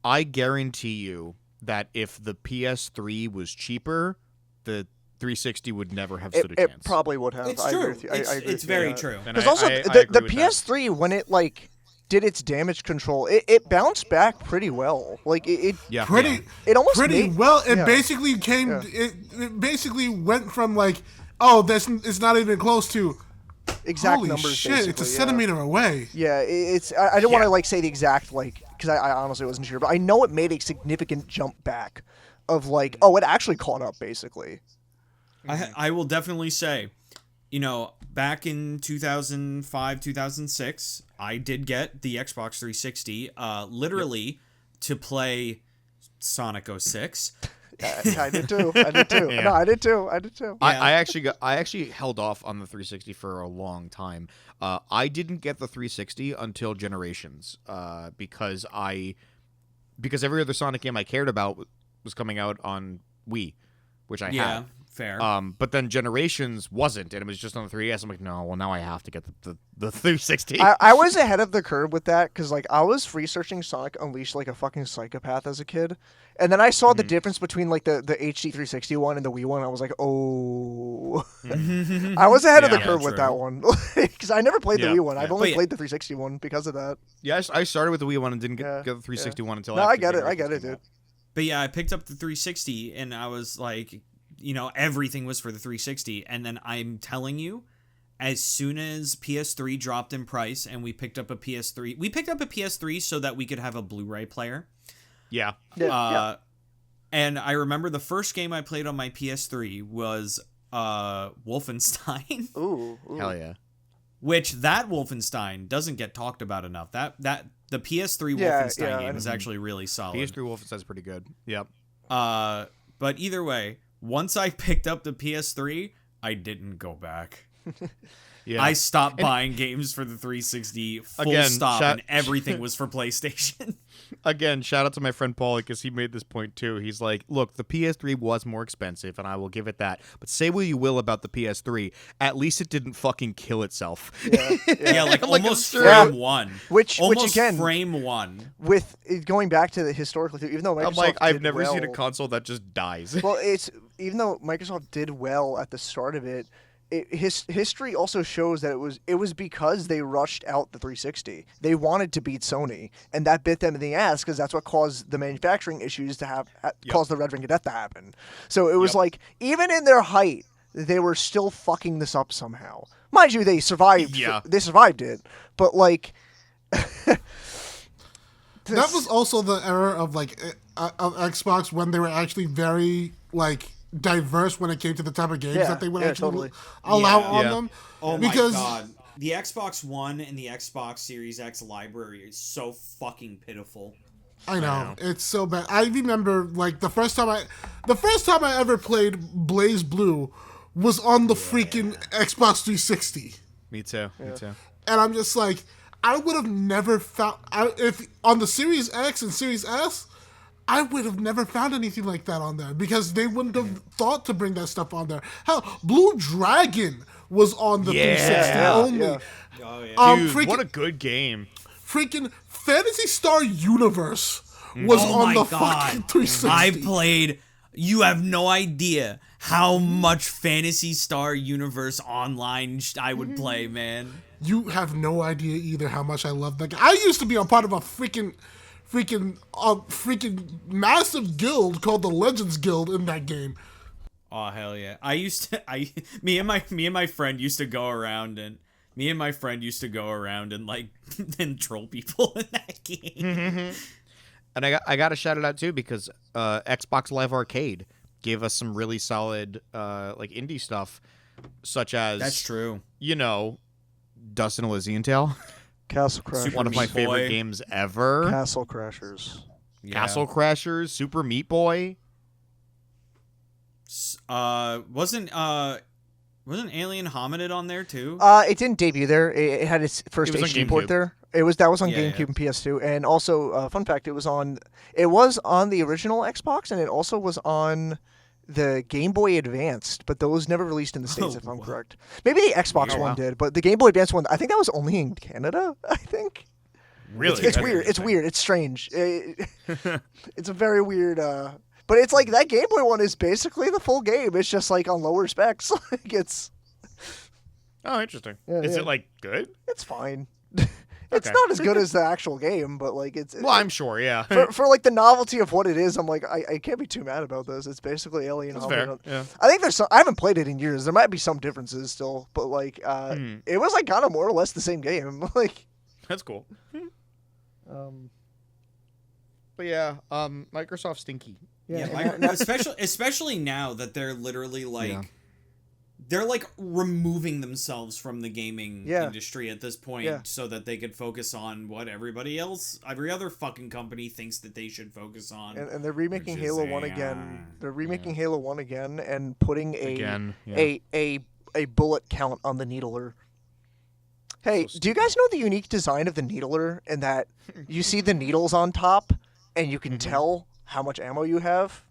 I guarantee you that if the PS3 was cheaper, the 360 would never have stood a chance. It probably would have. It's I true. Agree with you. I agree it's very true. Because also the PS3 when it did its damage control, it bounced back pretty well. It almost pretty made, well. It yeah. basically came. Yeah. It basically went from it's not even close to exact holy numbers. Shit, it's a centimeter away. Yeah, it's. I don't want to say the exact because I honestly wasn't sure, but I know it made a significant jump back of it actually caught up basically. I will definitely say, back in 2005, 2006, I did get the Xbox 360, literally to play Sonic 06. I did too. Yeah. No, I did too. Yeah. I actually held off on the 360 for a long time. I didn't get the 360 until Generations, because every other Sonic game I cared about was coming out on Wii, which I had. Fair. But then Generations wasn't, and it was just on the 3DS. I'm like, no, well, now I have to get the 360. I was ahead of the curve with that, because I was researching Sonic Unleashed like a fucking psychopath as a kid. And then I saw the difference between the HD 360 one and the Wii one. I was like, oh. I was ahead of the curve with that one. Because I never played the Wii one. I've only played the 360 one because of that. Yeah, I started with the Wii one and didn't get the 360 one until after. No, I get it, dude. But yeah, I picked up the 360 and I was like, everything was for the 360. And then I'm telling you, as soon as PS3 dropped in price and we picked up a PS3 so that we could have a Blu-ray player. Yeah. And I remember the first game I played on my PS3 was Wolfenstein. Ooh. Hell yeah. which that Wolfenstein doesn't get talked about enough. That the PS3 Wolfenstein game is actually really solid. PS3 Wolfenstein's pretty good. Yep. But either way, once I picked up the PS3, I didn't go back. Yeah. I stopped buying games for the 360 stop, and everything was for PlayStation. Again, shout out to my friend Paul because he made this point too. He's like, look, the PS3 was more expensive, and I will give it that. But say what you will about the PS3, at least it didn't fucking kill itself. Yeah, like almost sure. frame one. Which again, frame one. With going back to the historically, even though Microsoft I'm like, I've did never well, seen a console that just dies. Well, even though Microsoft did well at the start of it. History also shows that it was because they rushed out the 360. They wanted to beat Sony, and that bit them in the ass because that's what caused the manufacturing issues to caused the Red Ring of Death to happen. So it was like, even in their height, they were still fucking this up somehow. Mind you, they survived. Yeah. They survived it, but like. That was also the era of like of Xbox when they were actually very like diverse when it came to the type of games that they would actually allow on them. Oh because, my god. The Xbox One and the Xbox Series X library is so fucking pitiful. I know. It's so bad. I remember like the first time I ever played Blaze Blue was on the freaking Xbox 360. Me too. And I'm just like, I would have never found if on the Series X and Series S, I would have never found anything like that on there because they wouldn't have thought to bring that stuff on there. Hell, Blue Dragon was on the 360 only. Yeah. Oh yeah. Dude, what a good game. Freaking Phantasy Star Universe was on the fucking 360. You have no idea how much Phantasy Star Universe Online I would play, man. You have no idea either how much I love that game. I used to be a part of a freaking massive guild called the Legends Guild in that game. Oh hell yeah! Me and my friend used to go around and like and troll people in that game. And I got to shout it out too because Xbox Live Arcade gave us some really solid like indie stuff, such as That's true. You know, Dust and Elysian Tale. Castle Crashers. One of my favorite games ever. Castle Crashers. Yeah. Castle Crashers, Super Meat Boy. Wasn't Alien Hominid on there too? It didn't debut there. It had its first It was on HD port GameCube. there. That was on GameCube and PS2, and also fun fact, it was on the original Xbox, and it also was on the Game Boy Advanced, but those never released in the States, if I'm correct. Maybe the Xbox one did, but the Game Boy Advance one, I think that was only in Canada, I think. Really? It's weird. It's weird. It's strange. It's a very weird... But it's like that Game Boy one is basically the full game. It's just like on lower specs. Like it's... Oh, interesting. Yeah, Is it like good? It's fine. It's not as good as the actual game, but like it's... Well, I'm sure, yeah. For like the novelty of what it is, I'm like, I can't be too mad about this. It's basically Alien Hominid. Fair, yeah. I think there's some... I haven't played it in years. There might be some differences still, but like, it was like kind of more or less the same game. Like... That's cool. But yeah, Microsoft stinky. Yeah, especially now that they're literally like they're like removing themselves from the gaming industry at this point so that they could focus on what every other fucking company thinks that they should focus on. And they're remaking Halo 1 again. They're remaking Halo 1 again and putting a bullet count on the needler. Hey, do you guys know the unique design of the needler in that you see the needles on top and you can tell how much ammo you have?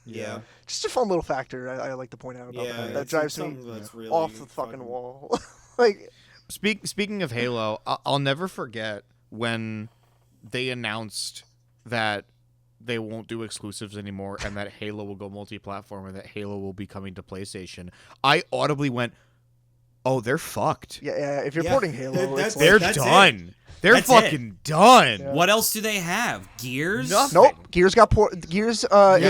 Yeah. Just a fun little factor I like to point out about that. That drives me really off the fucking wall. Like, Speaking of Halo, I'll never forget when they announced that they won't do exclusives anymore and that Halo will go multi-platform and that Halo will be coming to PlayStation. I audibly went, oh, they're fucked. Yeah, if you're porting Halo, They're done. They're fucking done. Yeah. What else do they have? Gears? Nothing. Nope. Gears got ported. Gears got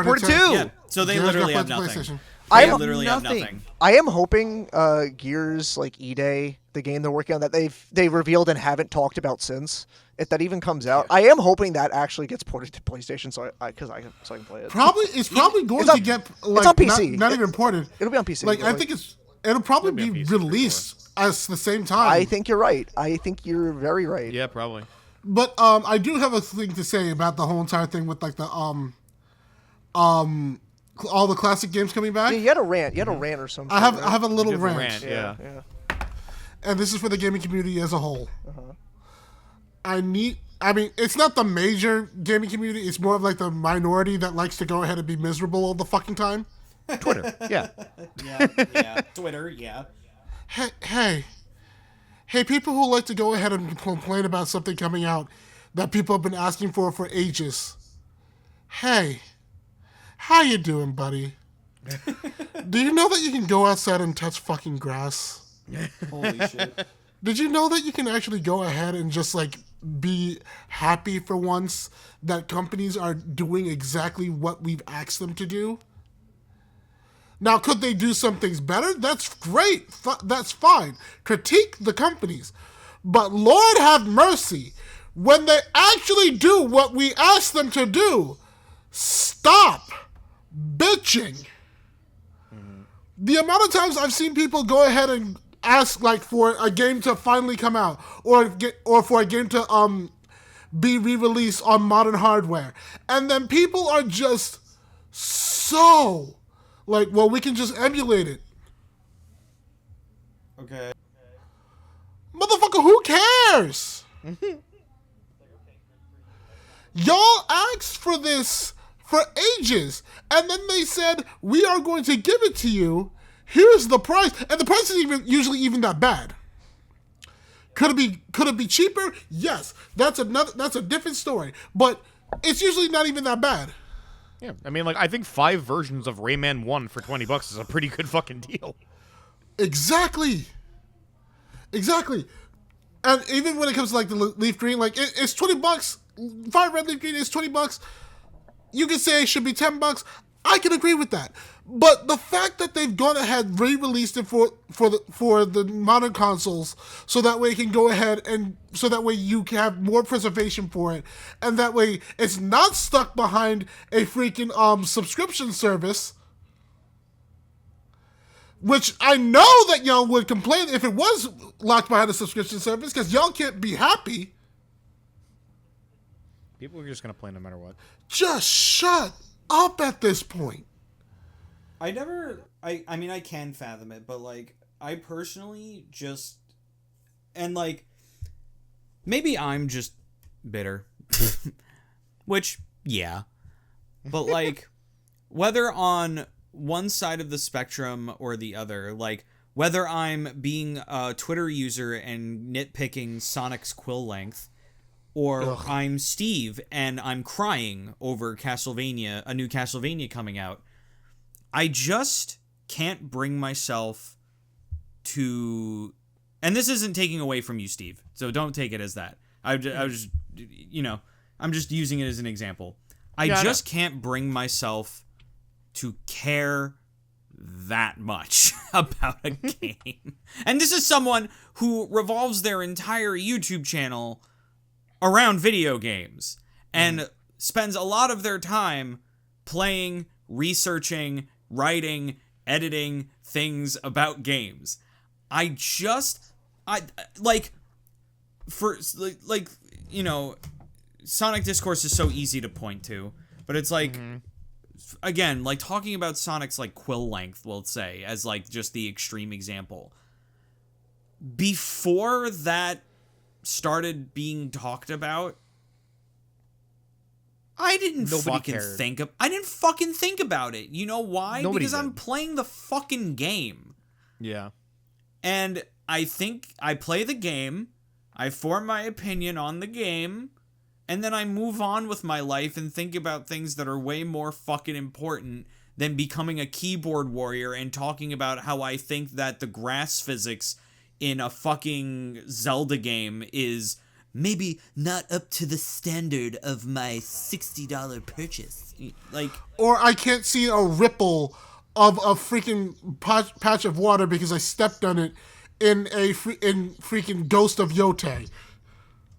ported too. Yeah. So they Gears literally got have ported to nothing. PlayStation. They I'm literally have nothing. I am hoping Gears like E-Day, the game they're working on that they revealed and haven't talked about since, if that even comes out, I am hoping that actually gets ported to PlayStation so I can play it. It's probably going to get like it's on PC. not even ported. It'll be on PC. Like I think it's it'll probably It'll be be on PC for released at the same time. I think you're right. I think you're very right. Yeah, probably. But I do have a thing to say about the whole entire thing with like the all the classic games coming back. Yeah, you had a rant. You had a rant or something. I have right? I have a little Different rant, Yeah. and this is for the gaming community as a whole. I mean, it's not the major gaming community. It's more of like the minority that likes to go ahead and be miserable all the fucking time. Twitter. Yeah. Yeah. Twitter. Yeah. Hey, people who like to go ahead and complain about something coming out that people have been asking for ages. Hey, how you doing, buddy? Do you know that you can go outside and touch fucking grass? Holy shit. Did you know that you can actually go ahead and just like be happy for once that companies are doing exactly what we've asked them to do? Now, could they do some things better? That's great. That's fine. Critique the companies. But Lord have mercy, when they actually do what we ask them to do, stop bitching. The amount of times I've seen people go ahead and ask like for a game to finally come out or for a game to be re-released on modern hardware, and then people are just so like, well, we can just emulate it. Okay. Motherfucker, who cares? Y'all asked for this for ages, and then they said, we are going to give it to you. Here's the price. And the price isn't usually even that bad. Could it be cheaper? Yes. That's a different story. But it's usually not even that bad. Yeah. I mean, like, I think 5 versions of Rayman 1 for $20 is a pretty good fucking deal. Exactly. And even when it comes to like the leaf green, like it's $20. 5 red leaf green is $20. You can say it should be $10. I can agree with that. But the fact that they've gone ahead re-released it for the modern consoles, so that way it can go ahead and so that way you can have more preservation for it, and that way it's not stuck behind a freaking subscription service. Which I know that y'all would complain if it was locked behind a subscription service, because y'all can't be happy. People are just gonna play no matter what. Just shut up at this point. I mean, I can fathom it, but, like, I personally just, and, like, maybe I'm just bitter. Which, yeah. But, like, whether on one side of the spectrum or the other, like, whether I'm being a Twitter user and nitpicking Sonic's quill length, or I'm Steve and I'm crying over a new Castlevania coming out, I just can't bring myself to, and this isn't taking away from you, Steve, so don't take it as that. I was just, I'm just using it as an example. I just can't bring myself to care that much about a game. And this is someone who revolves their entire YouTube channel around video games and spends a lot of their time playing, researching, writing, editing things about games. Sonic Discourse is so easy to point to, but it's like, again, like talking about Sonic's like quill length, we'll say, as like just the extreme example. Before that started being talked about, I didn't fucking think about it. You know why? Nobody because did. I'm playing the fucking game. Yeah. And I think I play the game, I form my opinion on the game, and then I move on with my life and think about things that are way more fucking important than becoming a keyboard warrior and talking about how I think that the grass physics in a fucking Zelda game is maybe not up to the standard of my $60 purchase. Like, or I can't see a ripple of a freaking patch of water because I stepped on it in freaking Ghost of Yote.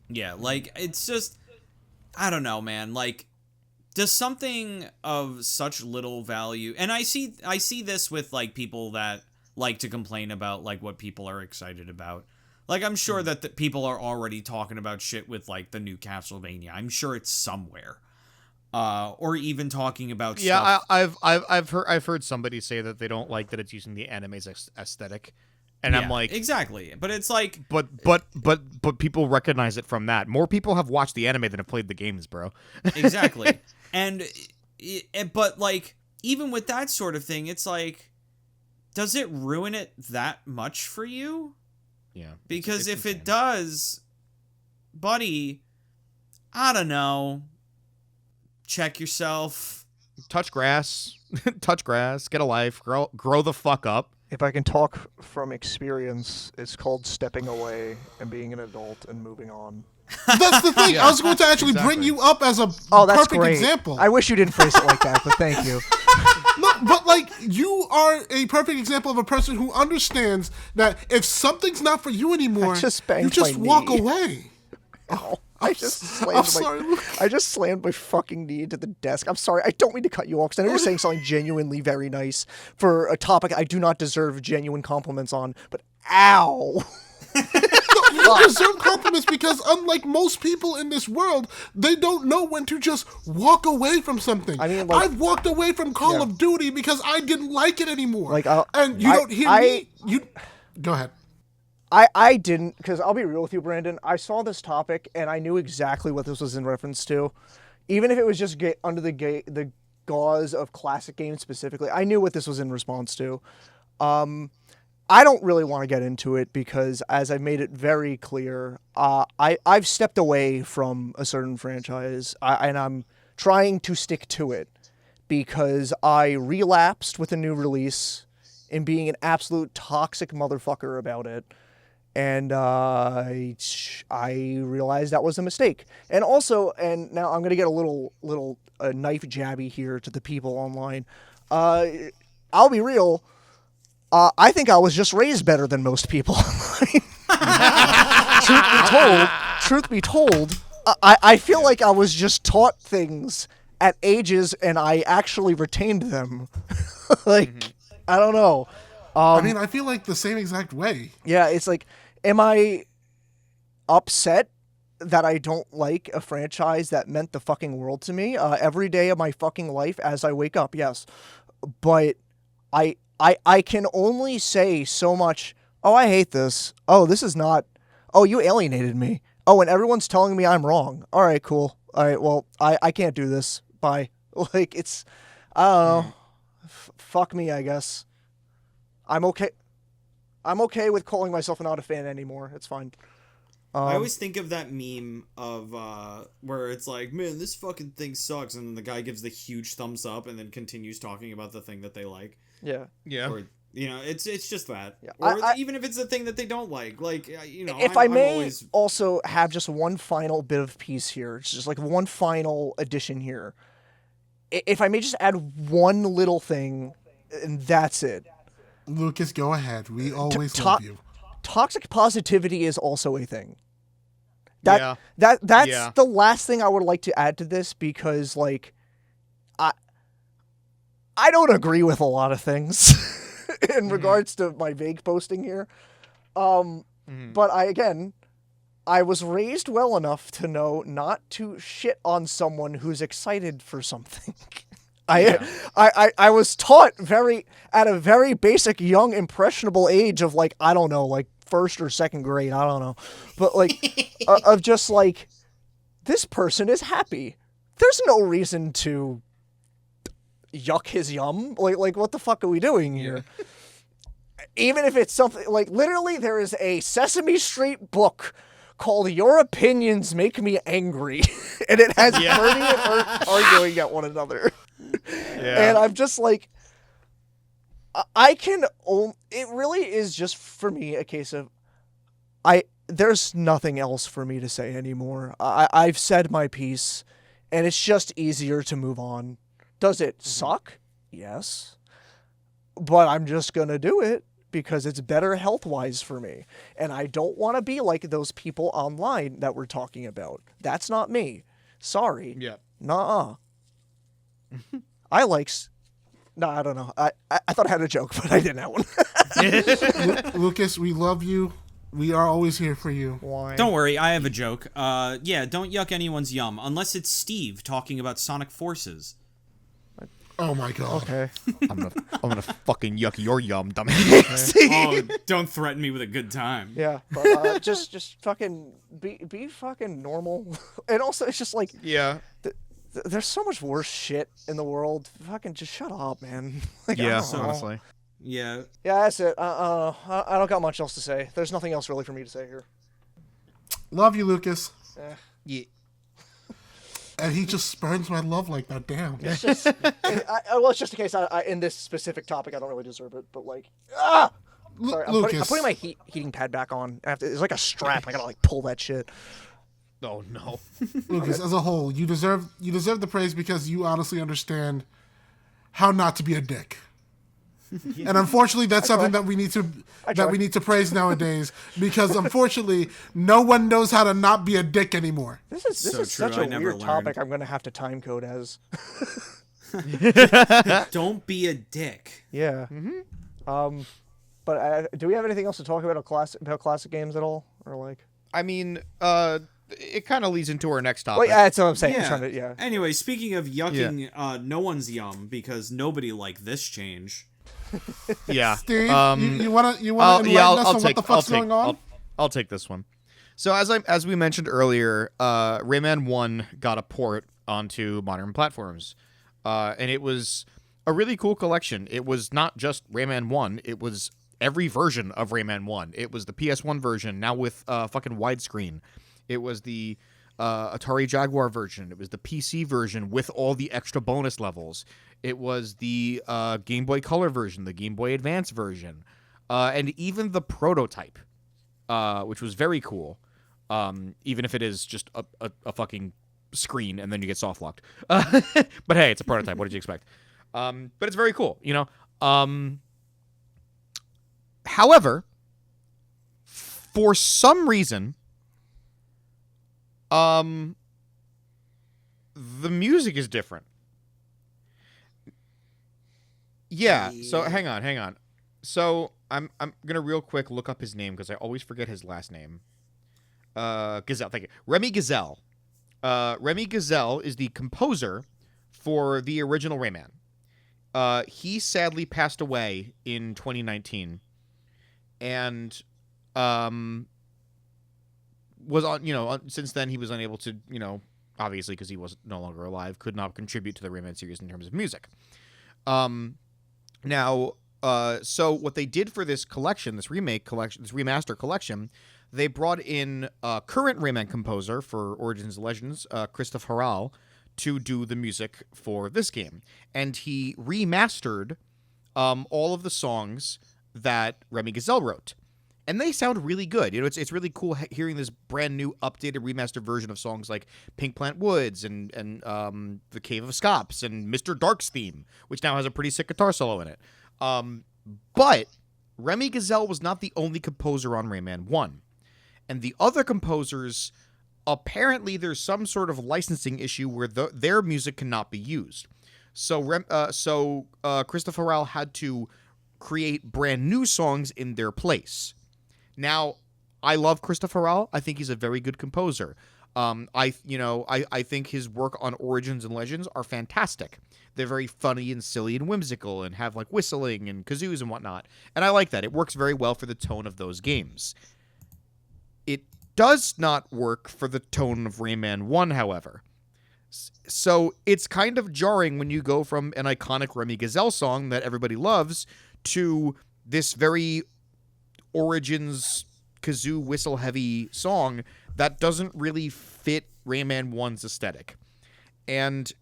Yeah, like, it's just, I don't know, man. Like, does something of such little value, and I see this with like people that like to complain about like what people are excited about. Like, I'm sure that the people are already talking about shit with like the new Castlevania. I'm sure it's somewhere. Or even talking about Yeah, stuff. I've heard somebody say that they don't like that it's using the anime's aesthetic, and I'm like, exactly. But it's like, but people recognize it from that. More people have watched the anime than have played the games, bro. exactly. But like, even with that sort of thing, it's like, does it ruin it that much for you? Yeah. Because it's if insane. it does, buddy, I don't know. Check yourself. Touch grass, touch grass, get a life, grow the fuck up. If I can talk from experience, it's called stepping away and being an adult and moving on. That's the thing. Yeah, I was going to actually bring exactly. you up as a Oh, that's perfect great. example. I wish you didn't phrase it like that, but thank you. No, but like you are a perfect example of a person who understands that if something's not for you anymore, I just you banged just my walk knee. away. Ow. I'm sorry, Luke. I just slammed my fucking knee into the desk. I'm sorry. I don't mean to cut you off because I know you're saying something genuinely very nice for a topic I do not deserve genuine compliments on. But ow. You deserve compliments because unlike most people in this world, they don't know when to just walk away from something. I mean, like, I've walked away from Call of Duty because I didn't like it anymore. Like, and you don't hear me. You go ahead. I didn't, because I'll be real with you, Brandon. I saw this topic and I knew exactly what this was in reference to. Even if it was just under the gauze of classic games specifically, I knew what this was in response to. I don't really want to get into it because, as I made it very clear, I've stepped away from a certain franchise, and I'm trying to stick to it because I relapsed with a new release in being an absolute toxic motherfucker about it. And I realized that was a mistake. And also, and now I'm going to get a little knife jabby here to the people online. I'll be real. I think I was just raised better than most people online. Truth be told, I feel like I was just taught things at ages and I actually retained them. I don't know. I mean, I feel like the same exact way. Yeah, it's like, am I upset that I don't like a franchise that meant the fucking world to me every day of my fucking life as I wake up? Yes. But I can only say so much. Oh, I hate this. Oh, this is not. Oh, you alienated me. Oh, and everyone's telling me I'm wrong. All right, cool. All right, well, I can't do this. Bye. Like, it's, I don't know. Fuck me, I guess. I'm okay with calling myself not a fan anymore. It's fine. I always think of that meme of where it's like, man, this fucking thing sucks, and then the guy gives the huge thumbs up and then continues talking about the thing that they like. Yeah. Or, you know, it's just that. Yeah. Or even if it's the thing that they don't like, you know. If I may also have just one final bit of piece here, it's just like one final addition here. If I may just add one little thing, and that's it. Lucas, go ahead. We always love you. Toxic positivity is also a thing. That's the last thing I would like to add to this because, like, I don't agree with a lot of things in regards to my vague posting here. But I was raised well enough to know not to shit on someone who's excited for something. I was taught at a very basic, young, impressionable age of, like, I don't know, like first or second grade, I don't know. But like, of just like, this person is happy. There's no reason to yuck his yum. Like what the fuck are we doing here? Even if it's something, like, literally there is a Sesame Street book called Your Opinions Make Me Angry. And it has Bernie and Ert arguing at one another. And I'm just like, it really is just for me a case of, there's nothing else for me to say anymore. I've said my piece, and it's just easier to move on. Does it suck? Yes. But I'm just gonna do it because it's better health-wise for me. And I don't want to be like those people online that we're talking about. That's not me. Sorry. Yeah. Nuh-uh. I don't know. I thought I had a joke, but I didn't have one. Lucas, we love you. We are always here for you. Why? Don't worry, I have a joke. Yeah, don't yuck anyone's yum, unless it's Steve talking about Sonic Forces. Oh my god. Okay. I'm gonna fucking yuck your yum, dumbass. Oh, don't threaten me with a good time. Yeah, but just fucking be fucking normal. And also, it's just like Yeah. there's so much worse shit in the world. Fucking just shut up, man. Like, I Yeah, don't know. honestly. Yeah. Yeah, that's it. I don't got much else to say. There's nothing else really for me to say here. Love you, Lucas. Yeah. And he just spurns my love like that. Damn. It's just, well, it's just in case I in this specific topic I don't really deserve it, but like, sorry, I'm Lucas. putting my heating pad back on. It's like a strap. I gotta like pull that shit. Oh no. Lucas, as a whole, you deserve the praise because you honestly understand how not to be a dick. And unfortunately, that's something that we need to praise nowadays because unfortunately, no one knows how to not be a dick anymore. This is So such true, a I never weird topic. learned. I'm gonna have to time code as. Don't be a dick. Yeah. But do we have anything else to talk about classic games at all, or like? I mean, it kind of leads into our next topic. Well, yeah, that's what I'm saying. Yeah. Yeah. Anyway, speaking of yucking no one's yum, because nobody liked this change. Yeah. Steve, you want to enlighten us on what the fuck's going on? I'll take this one. So as we mentioned earlier, Rayman 1 got a port onto modern platforms, and it was a really cool collection. It was not just Rayman 1; it was every version of Rayman 1. It was the PS1 version, now with fucking widescreen. It was the Atari Jaguar version. It was the PC version with all the extra bonus levels. It was the Game Boy Color version, the Game Boy Advance version, and even the prototype, which was very cool, even if it is just a fucking screen and then you get soft locked. But hey, it's a prototype. What did you expect? But it's very cool, you know? However, for some reason, the music is different. Yeah, so hang on. So I'm gonna real quick look up his name because I always forget his last name. Gazelle, thank you. Remy Gazelle. Remy Gazelle is the composer for the original Rayman. He sadly passed away in 2019, and was on, since then he was unable to, obviously because he was no longer alive, could not contribute to the Rayman series in terms of music. Now, so what they did for this collection, this remake collection, this remaster collection, they brought in current Rayman composer for Origins and Legends, Christophe Harral, to do the music for this game. And he remastered all of the songs that Remy Gazelle wrote. And they sound really good. It's really cool hearing this brand new, updated, remastered version of songs like Pink Plant Woods and The Cave of Scops and Mr. Dark's theme, which now has a pretty sick guitar solo in it. But Remy Gazelle was not the only composer on Rayman 1. And the other composers, apparently there's some sort of licensing issue where their music cannot be used. So Christophe Harral had to create brand new songs in their place. Now, I love Christophe Harral. I think he's a very good composer. I think his work on Origins and Legends are fantastic. They're very funny and silly and whimsical and have like whistling and kazoos and whatnot. And I like that. It works very well for the tone of those games. It does not work for the tone of Rayman 1, however. So it's kind of jarring when you go from an iconic Remy Gazelle song that everybody loves to this very Origins kazoo whistle heavy song that doesn't really fit Rayman 1's aesthetic. And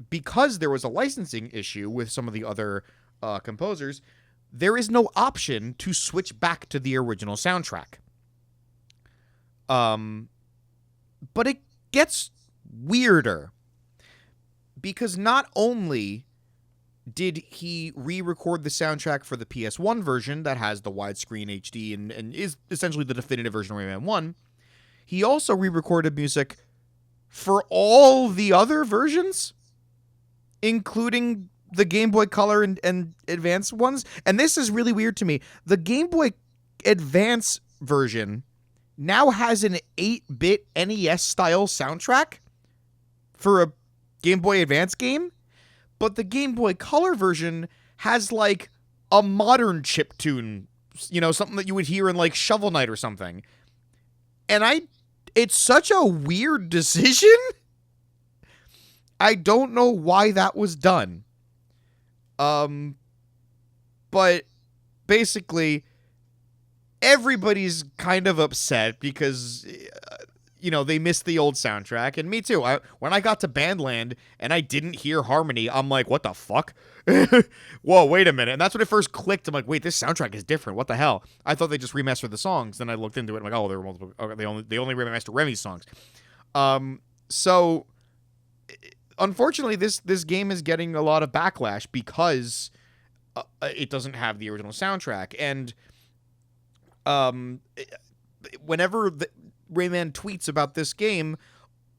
because there was a licensing issue with some of the other composers, there is no option to switch back to the original soundtrack. But it gets weirder because not only did he re-record the soundtrack for the PS1 version that has the widescreen HD and is essentially the definitive version of Rayman 1, he also re-recorded music for all the other versions, including the Game Boy Color and Advance ones, and this is really weird to me. The Game Boy Advance version now has an 8-bit NES-style soundtrack for a Game Boy Advance game, but the Game Boy Color version has, like, a modern chiptune, you know, something that you would hear in, like, Shovel Knight or something. And it's such a weird decision. I don't know why that was done. But basically, everybody's kind of upset because, you know, they missed the old soundtrack. And me too. When I got to Bandland and I didn't hear Harmony, I'm like, what the fuck? Whoa, wait a minute. And that's when it first clicked. I'm like, wait, this soundtrack is different. What the hell? I thought they just remastered the songs. Then I looked into it and I'm like, oh, there were multiple. Okay, they only remastered Remy's songs. So unfortunately, this game is getting a lot of backlash because it doesn't have the original soundtrack. And whenever Rayman tweets about this game,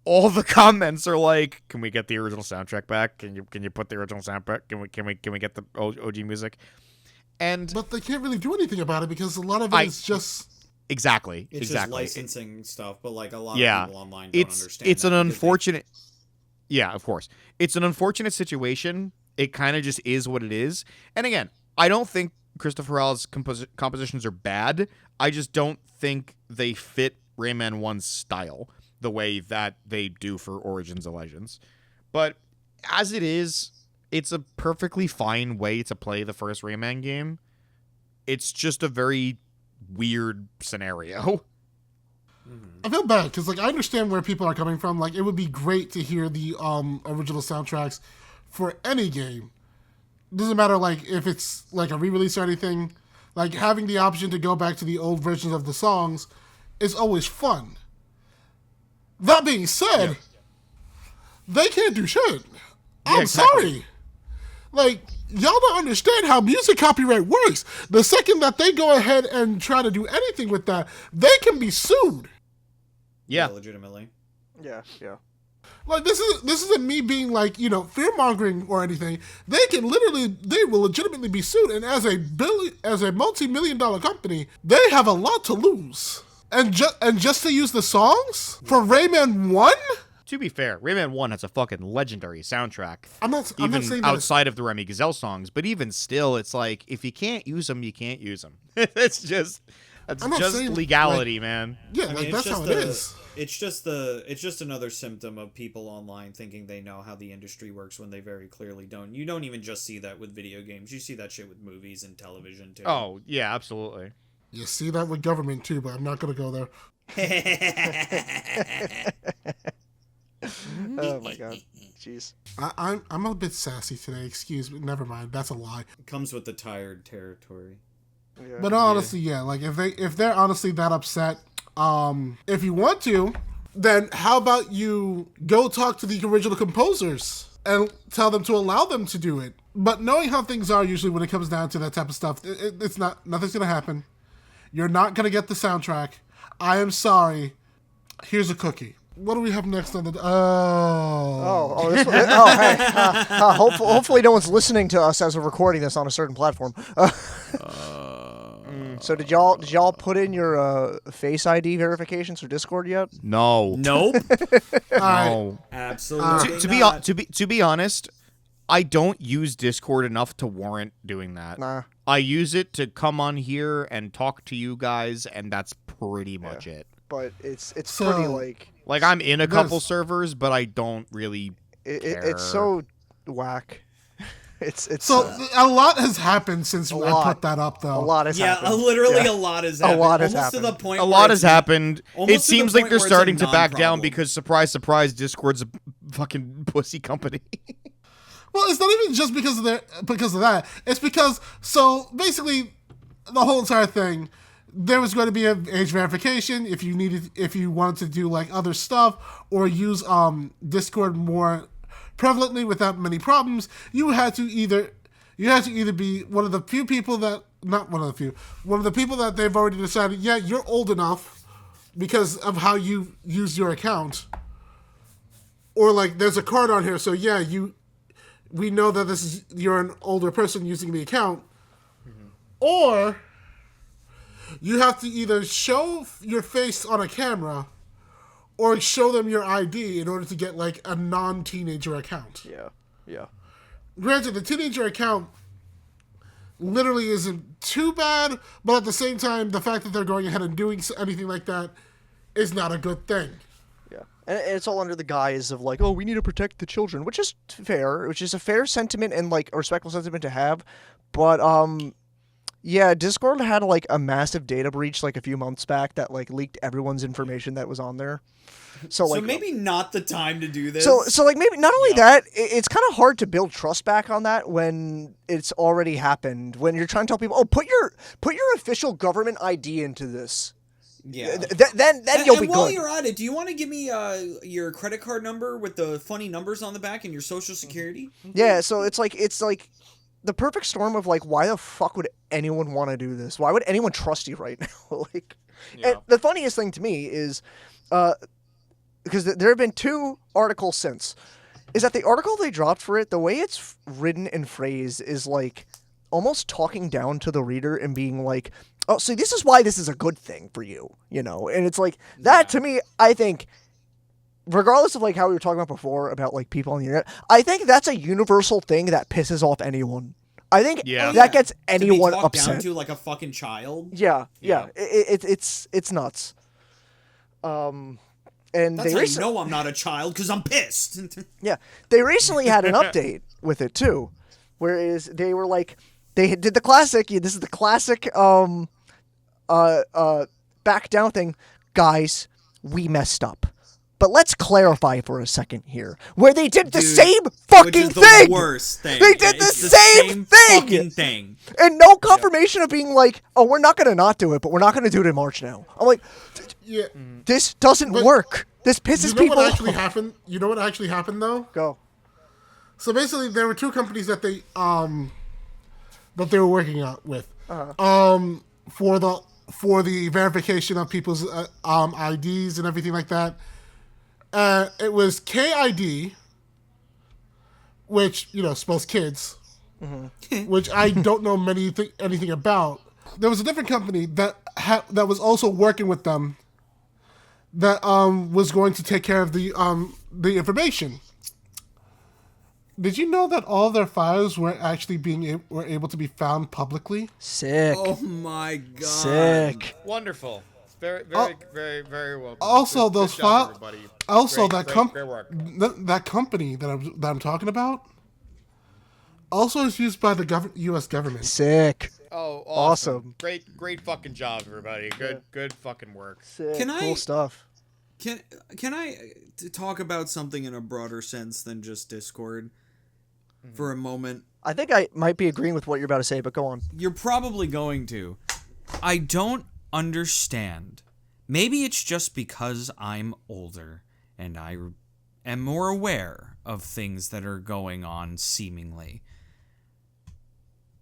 all the comments are like, "Can we get the original soundtrack back? Can you put the original soundtrack? Can we get the OG music?" But they can't really do anything about it because a lot of it is just exactly just licensing stuff. But like a lot of people online don't understand. It's an unfortunate. Yeah, of course, it's an unfortunate situation. It kind of just is what it is. And again, I don't think Christopher Howell's compositions are bad. I just don't think they fit Rayman 1's style the way that they do for Origins of Legends. But as it is, it's a perfectly fine way to play the first Rayman game. It's just a very weird scenario. I feel bad because, like, I understand where people are coming from. Like, it would be great to hear the original soundtracks for any game. Doesn't matter, like, if it's like a re-release or anything. Like, having the option to go back to the old versions of the songs is always fun. That being said, they can't do shit. I'm sorry. Like, y'all don't understand how music copyright works. The second that they go ahead and try to do anything with that, they can be sued. Yeah, legitimately. Yeah. Like, this isn't me being like, you know, fear-mongering or anything. They will legitimately be sued. And as a multi-million-dollar company, they have a lot to lose. And just to use the songs for Rayman 1? To be fair, Rayman 1 has a fucking legendary soundtrack. I'm not saying that outside of the Remy Gazelle songs, but even still, it's like, if you can't use them, you can't use them. That's just legality, like, man. Yeah, like, that's how it is. It's just another symptom of people online thinking they know how the industry works when they very clearly don't. You don't even just see that with video games. You see that shit with movies and television too. Oh, yeah, absolutely. You see that with government too, but I'm not going to go there. Oh my god. Jeez. I'm a bit sassy today, excuse me. Never mind, that's a lie. It comes with the tired territory. Yeah. But honestly, yeah, like if they're honestly that upset, if you want to, then how about you go talk to the original composers and tell them to allow them to do it. But knowing how things are usually when it comes down to that type of stuff, nothing's gonna happen. You're not gonna get the soundtrack. I am sorry. Here's a cookie. What do we have next on the? This one. Hey. Hopefully, no one's listening to us as we're recording this on a certain platform. So did y'all put in your Face ID verifications for Discord yet? No. Nope. No. Absolutely. To be honest, I don't use Discord enough to warrant doing that. Nah. I use it to come on here and talk to you guys, and that's pretty much it. But it's pretty like I'm in a couple servers, but I don't really care. It's so whack. It's so a lot has happened since I put that up, though. A lot has happened. Yeah, literally a lot has happened. A lot has almost happened. To the point a lot has happened. It seems like they're starting to back down non-problem. because, surprise, surprise, Discord's a fucking pussy company. Well, it's not even just because of that. It's because, so basically, the whole entire thing, there was going to be an age verification if you wanted to do like other stuff or use Discord more prevalently without many problems. You had to either be one of the few people that one of the people that they've already decided, yeah, you're old enough because of how you use your account, or like there's a card on here, so yeah, we know that you're an older person using the account, or you have to either show your face on a camera or show them your ID in order to get like a non-teenager account. Yeah. Granted, the teenager account literally isn't too bad, but at the same time, the fact that they're going ahead and doing anything like that is not a good thing. Yeah. And it's all under the guise of like, oh, we need to protect the children, which is fair, which is a fair sentiment and like a respectful sentiment to have. But yeah, Discord had like a massive data breach like a few months back that like leaked everyone's information that was on there. So like, maybe not the time to do this. So like maybe not only that, it's kind of hard to build trust back on that when it's already happened. When you're trying to tell people, oh, put your official government ID into this. Yeah. Then you'll be good. And while you're at it, do you want to give me your credit card number with the funny numbers on the back and your social security? Yeah. So it's like the perfect storm of like, why the fuck would anyone want to do this? Why would anyone trust you right now? Like, and the funniest thing to me is, because there have been 2 articles since, is that the article they dropped for it, the way it's written and phrased is like almost talking down to the reader and being like, oh, see, this is why this is a good thing for you, you know? And it's like, that to me, I think, regardless of like how we were talking about before about like people on the internet, I think that's a universal thing that pisses off anyone. I think that gets anyone to be talked upset. Down to like a fucking child. Yeah. It's nuts. And that's they how you know I'm not a child, because I'm pissed. Yeah, they recently had an update with it too, whereas they were like, they did the classic. This is the classic back down thing, guys. We messed up, but let's clarify for a second here, where they did the same fucking thing. The worst thing. They did the same fucking thing, and no confirmation of being like, oh, we're not gonna not do it, but we're not gonna do it in March now. I'm like, Yeah. this doesn't work. This pisses people off. You know what actually happened though? Go. So basically, there were 2 companies that they were working out with, for the verification of people's IDs and everything like that. It was KID, which spells kids, which I don't know anything about. There was a different company that was also working with them, that was going to take care of the information. Did you know that all their files were actually were able to be found publicly? Sick. Oh my god. Sick. Wonderful. Very well. Also, good those job, files. everybody. Also, Great work. that company that I'm talking about also is used by the U.S. government. Sick. Oh, awesome. Great fucking job, everybody. Good fucking work. Sick. Can cool stuff. Can I talk about something in a broader sense than just Discord for a moment? I think I might be agreeing with what you're about to say, but go on. You're probably going to. I don't understand. Maybe it's just because I'm older and I am more aware of things that are going on seemingly.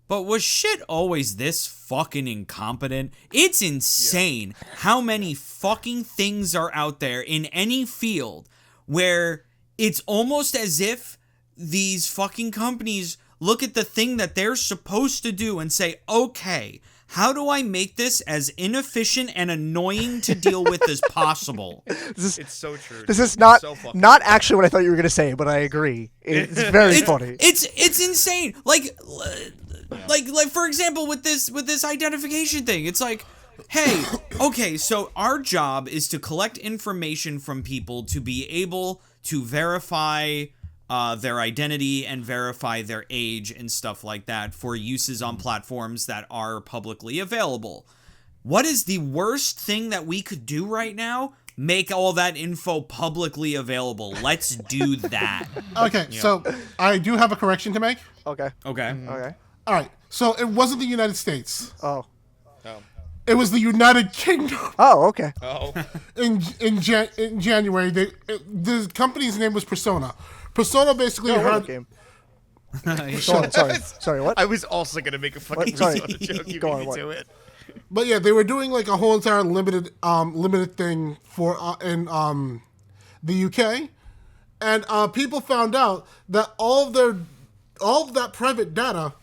But was shit always this fucking incompetent? It's insane how many fucking things are out there in any field where it's almost as if these fucking companies look at the thing that they're supposed to do and say, okay, how do I make this as inefficient and annoying to deal with as possible? It's so true. This is not actually what I thought you were going to say, but I agree. It's very funny. It's insane. Like for example, with this identification thing, it's like, hey, okay, so our job is to collect information from people to be able to verify their identity and verify their age and stuff like that for uses on platforms that are publicly available. What is the worst thing that we could do right now? Make all that info publicly available. Let's do that. Okay, so I do have a correction to make. Okay. Okay. All right, so it wasn't the United States. Oh. It was the United Kingdom. Oh, okay. Oh. In January, the company's name was Persona. Persona basically had. Game. Sorry, what? I was also gonna make a fucking joke. You Go beat on, me to it. But yeah, they were doing like a whole entire limited thing for in the UK, and people found out that all of all of that private data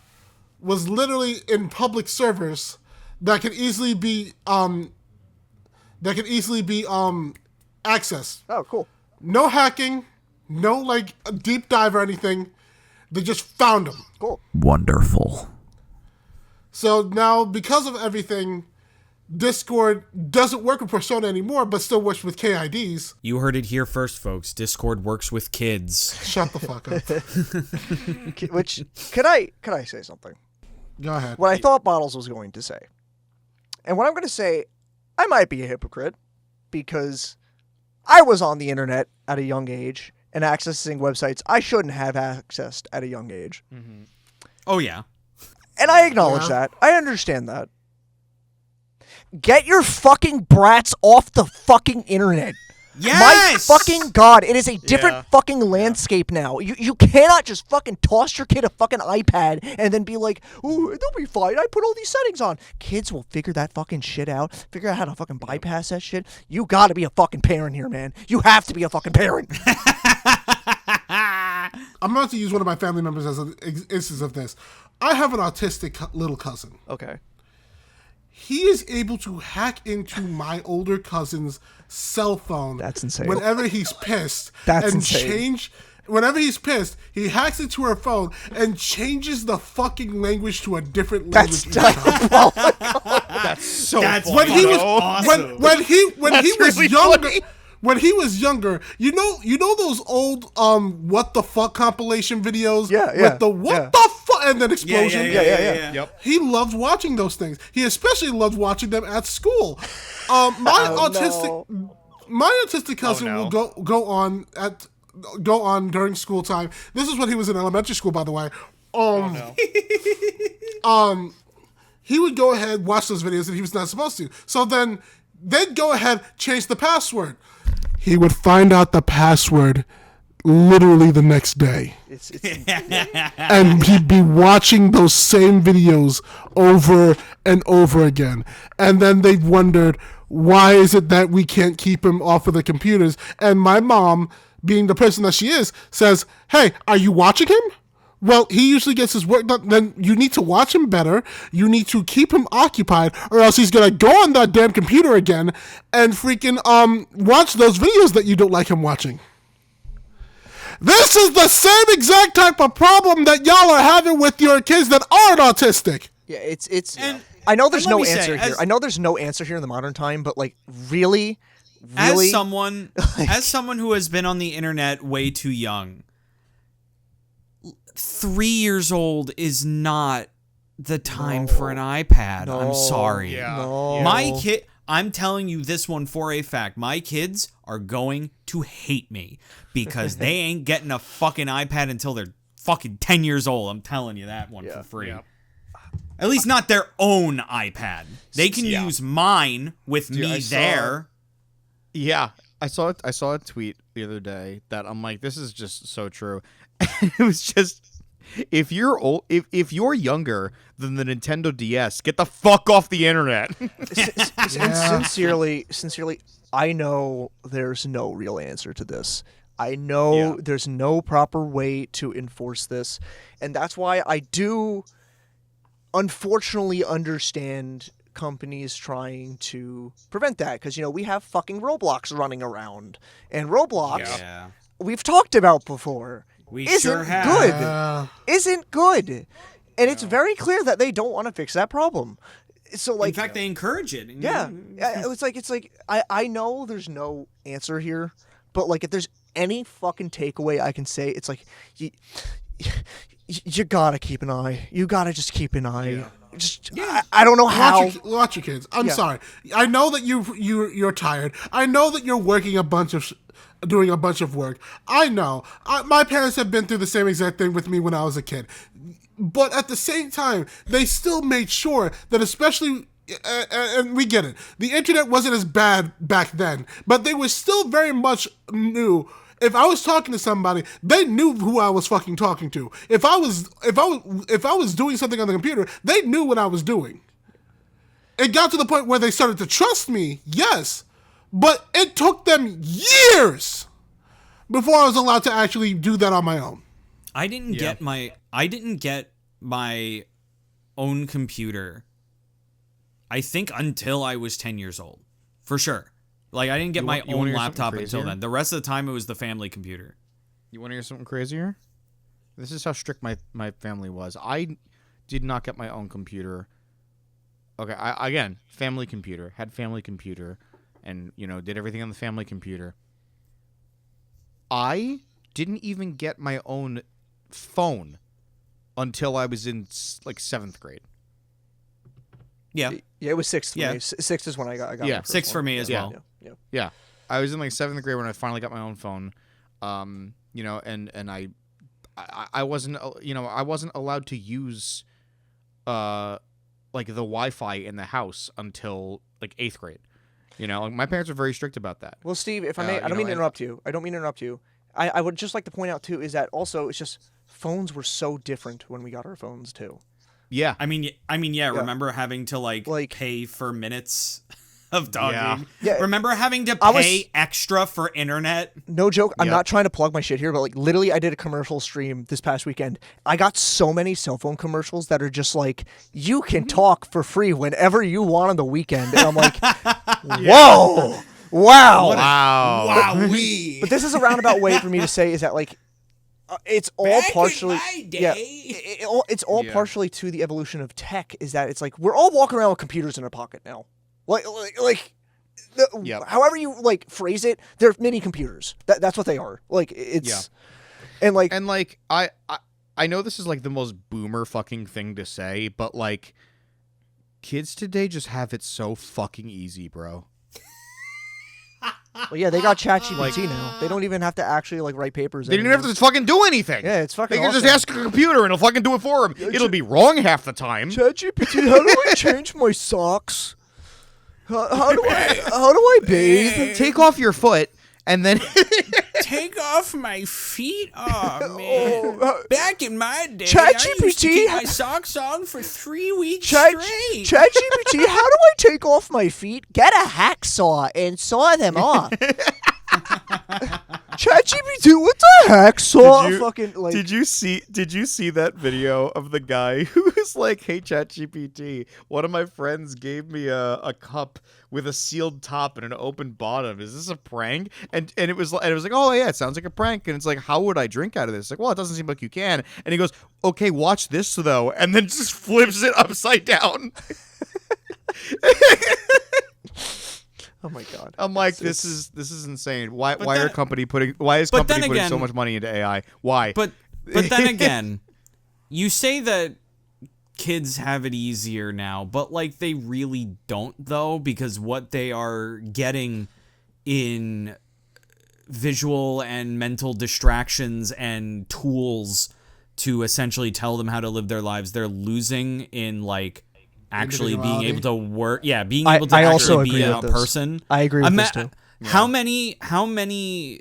was literally in public servers that can easily be accessed. Oh, cool. No hacking, no like a deep dive or anything. They just found them. Cool. Wonderful. So now, because of everything, Discord doesn't work with Persona anymore, but still works with KIDs. You heard it here first, folks. Discord works with kids. Shut the fuck up. Which could I say something? Go ahead. What I thought Bottles was going to say, and what I'm going to say, I might be a hypocrite because I was on the internet at a young age and accessing websites I shouldn't have accessed at a young age. Mm-hmm. Oh yeah, and I acknowledge that. I understand that. Get your fucking brats off the fucking internet. Yes! My fucking God, it is a different fucking landscape now. You cannot just fucking toss your kid a fucking iPad and then be like, ooh, they'll be fine. I put all these settings on. Kids will figure that fucking shit out, figure out how to fucking bypass that shit. You gotta be a fucking parent here, man. You have to be a fucking parent. I'm about to use one of my family members as an instance of this. I have an autistic little cousin. Okay. He is able to hack into my older cousin's cell phone. That's insane. Whenever he's pissed. That's insane. Whenever he's pissed, he hacks into her phone and changes the fucking language to a different That's language. oh my God. That's so That's funny. When he was awesome. when he was really younger. funny. When he was younger, you know those old what the fuck compilation videos with the what the fuck and then explosion. Yeah. Yep. He loved watching those things. He especially loved watching them at school. My autistic cousin will go on during school time. This is when he was in elementary school, by the way. He would go ahead, watch those videos that he was not supposed to. So then they'd go ahead, change the password. He would find out the password literally the next day. And he'd be watching those same videos over and over again. And then they wondered, why is it that we can't keep him off of the computers? And my mom, being the person that she is, says, hey, are you watching him? Well, he usually gets his work done. Then you need to watch him better. You need to keep him occupied, or else he's gonna go on that damn computer again and freaking watch those videos that you don't like him watching. This is the same exact type of problem that y'all are having with your kids that aren't autistic. Yeah, it's. I know there's no answer here. I know there's no answer here in the modern time, but like, really. As someone who has been on the internet way too young. 3 years old is not the time for an iPad. I'm sorry. No. My kid, I'm telling you this one for a fact. My kids are going to hate me because they ain't getting a fucking iPad until they're fucking 10 years old. I'm telling you that one for free. Yeah. At least not their own iPad. They can use mine with me there. Yeah, I saw a tweet the other day that I'm like, this is just so true. It was just, if you're old, if you're younger than the Nintendo DS, get the fuck off the internet. And sincerely, I know there's no real answer to this. I know there's no proper way to enforce this, and that's why I do, unfortunately, understand companies trying to prevent that, because we have fucking Roblox running around, and Roblox we've talked about before. Isn't good, and it's very clear that they don't want to fix that problem. So, like, in fact, they encourage it. It's like I know there's no answer here, but like, if there's any fucking takeaway I can say, it's like you gotta keep an eye. You gotta just keep an eye. I don't know how. Watch your kids. I'm sorry. I know that you're tired. I know that you're doing a bunch of work. I know. My parents have been through the same exact thing with me when I was a kid. But at the same time, they still made sure that, especially, and we get it, the internet wasn't as bad back then, but they were still very much new. If I was talking to somebody, they knew who I was fucking talking to. If I was doing something on the computer, they knew what I was doing. It got to the point where they started to trust me, yes, but it took them years before I was allowed to actually do that on my own. I didn't get my own computer, I think, until I was 10 years old. For sure. Like, I didn't get my own laptop until then. The rest of the time, it was the family computer. You want to hear something crazier? This is how strict my family was. I did not get my own computer. Okay, again, family computer. Had family computer and, did everything on the family computer. I didn't even get my own phone until I was in, 7th grade. Yeah. Yeah, it was 6th for me. 6th is when I got my first 6th for one. me as well. Yeah. I was in 7th grade when I finally got my own phone. And I wasn't I wasn't allowed to use the Wi-Fi in the house until 8th grade. My parents were very strict about that. Well, Steve, if I may, I don't mean to interrupt you. I would just like to point out too is that also it's just phones were so different when we got our phones too. Yeah. I mean, remember having to pay for minutes of talking? Yeah. Remember having to pay extra for internet? No joke. I'm not trying to plug my shit here, but literally I did a commercial stream this past weekend. I got so many cell phone commercials that are just you can talk for free whenever you want on the weekend. And I'm like, whoa. Wow. Wowee. But this is a roundabout way for me to say is that it's all partially it's all partially to the evolution of tech. Is that it's we're all walking around with computers in our pocket now, however you phrase it, they're mini computers. That's what they are. I know this is the most boomer fucking thing to say, but kids today just have it so fucking easy, bro. Well, yeah, they got ChatGPT now. They don't even have to actually write papers. They don't even have to fucking do anything. Yeah, it's fucking. They can just ask a computer and it'll fucking do it for them. It'll be wrong half the time. ChatGPT, how do I change my socks? How do I bathe? Take off your foot and then take off my feet. Oh man! Back in my day, ChatGPT, I used to keep my socks on for 3 weeks straight. ChatGPT, how do I take off my feet? Get a hacksaw and saw them off. ChatGPT, what the hacksaw? Did you see that video of the guy who was like, "Hey ChatGPT, one of my friends gave me a cup with a sealed top and an open bottom. Is this a prank?" And it was like, "Oh yeah, it sounds like a prank." And it's like, "How would I drink out of this?" Well, it doesn't seem like you can. And he goes, "Okay, watch this though," and then just flips it upside down. Oh my god! I'm like, this is insane. Why is company putting so much money into AI? Why? But then again, you say that kids have it easier now, but they really don't though, because what they are getting in visual and mental distractions and tools to essentially tell them how to live their lives, they're losing in actually being able to work. Yeah, being able to actually be a person. I agree with this too. How many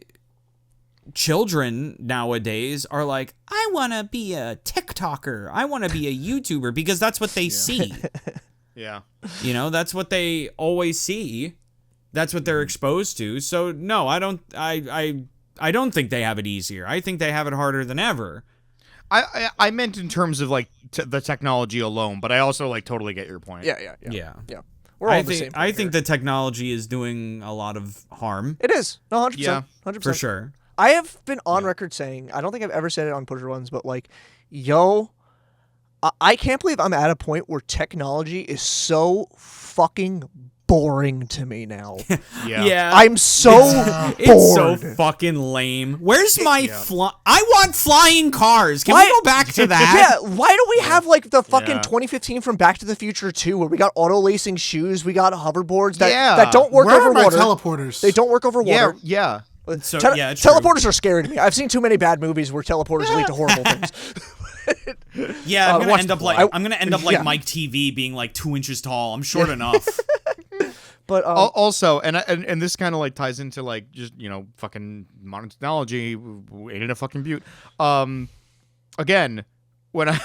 children nowadays are I want to be a TikToker. I want to be a YouTuber, because that's what they see. Yeah. That's what they always see. That's what they're exposed to. So no, I don't think they have it easier. I think they have it harder than ever. I meant in terms of the technology alone, but I also totally get your point. Yeah. We're all the same. I think the technology is doing a lot of harm. It is. No, 100%. Yeah, 100%. For sure. I have been on record saying, I don't think I've ever said it on Pusher Ones, but I can't believe I'm at a point where technology is so fucking boring to me now. Yeah. I'm so bored. It's so fucking lame. Where's my I want flying cars. Can we go back to that? Yeah, why don't we have the fucking 2015 from Back to the Future 2 where we got auto-lacing shoes, we got hoverboards that don't work over water. Teleporters? They don't work over water. Yeah. So, teleporters are scary to me. I've seen too many bad movies where teleporters lead to horrible things. Yeah, I'm gonna end up like Mike TV being 2 inches tall. I'm short enough. But also, and this kind of ties into just fucking modern technology, ain't it a fucking beaut. Again, when I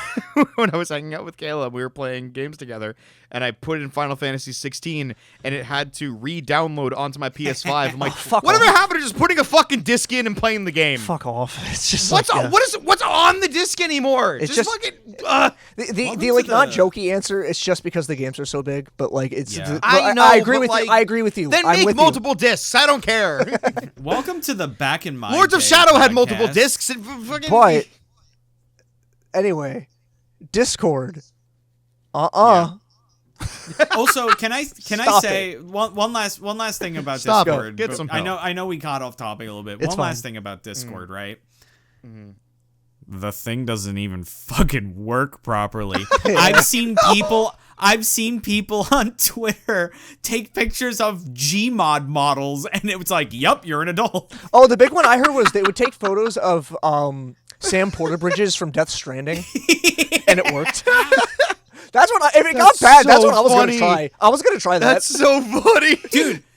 when I was hanging out with Kayla, we were playing games together, and I put in Final Fantasy 16, and it had to re-download onto my PS5. I'm like, whatever happened to just putting a fucking disc in and playing the game? Fuck off. It's just what's on the disc anymore? It's just fucking. The like not jokey answer. It's just because the games are so big, but like it's. Yeah. I know. I agree but, with like, you. I agree with you. Then I'm make with multiple discs. I don't care. Welcome to the Back in My Lords of Day Shadow had podcast. multiple discs. And fucking. But anyway, Discord. Also, can I Stop say one last thing about Stop it. Discord? Get but some I know we got off topic a little bit. It's One fine. last thing about Discord, right? The thing doesn't even fucking work properly. I've seen people on Twitter take pictures of Gmod models, and it was like, "Yup, you're an adult." Oh, the big one I heard was they would take photos of Sam Porterbridges from Death Stranding, and it worked. That's what if it got bad. That's what I was gonna try. I was gonna try that. That's so funny,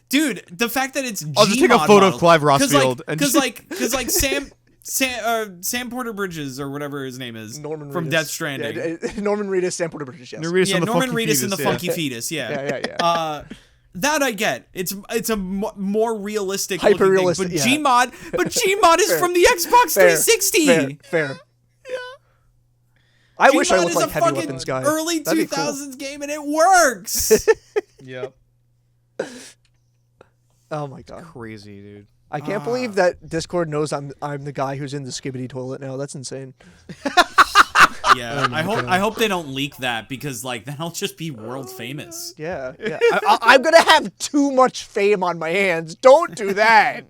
dude. The fact that it's I'll just take a photo of Clive Rossfield because like Sam Porter Bridges or whatever his name is Norman from Reedus. Death Stranding. Yeah, Norman Reedus, Sam Porterbridges. Yes. Norman Reedus and the Funky Fetus. Yeah. Yeah. That I get. It's a more realistic, Hyper-realistic, looking thing. yeah. But Gmod is from the Xbox 360. Fair. I wish I Gmod looked is like a Heavy fucking Weapons guy. early That'd be 2000s game, and it works. Yep. Oh my god. Crazy, dude. I can't believe that Discord knows I'm the guy who's in the skibbity toilet now. That's insane. Yeah, I hope they don't leak that because like then I'll just be world famous. Yeah. I'm gonna have too much fame on my hands. Don't do that.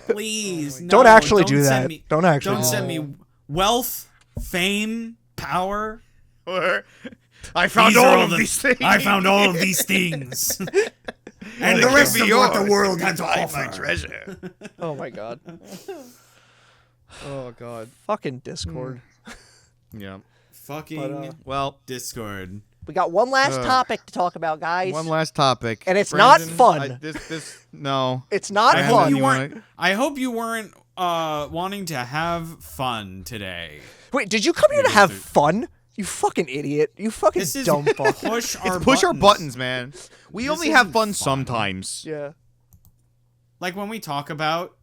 Please, no, Don't actually do send that. me- Don't actually. Don't do send that. me wealth, fame, power. I found all of these things. I found all of these things, and the the rest of yours. what the world had to offer. My treasure. Oh my god. Oh god. Fucking Discord. Yeah. Fucking Well, Discord. We got one last topic to talk about, guys. one last topic, And it's not Brandon, fun. No. It's not I fun. hope you weren't wanting to have fun today. Wait, did you come here to have fun? You fucking idiot. You fucking This is dumb fuck. push our buttons, man. We only have fun sometimes. Yeah. Like when we talk about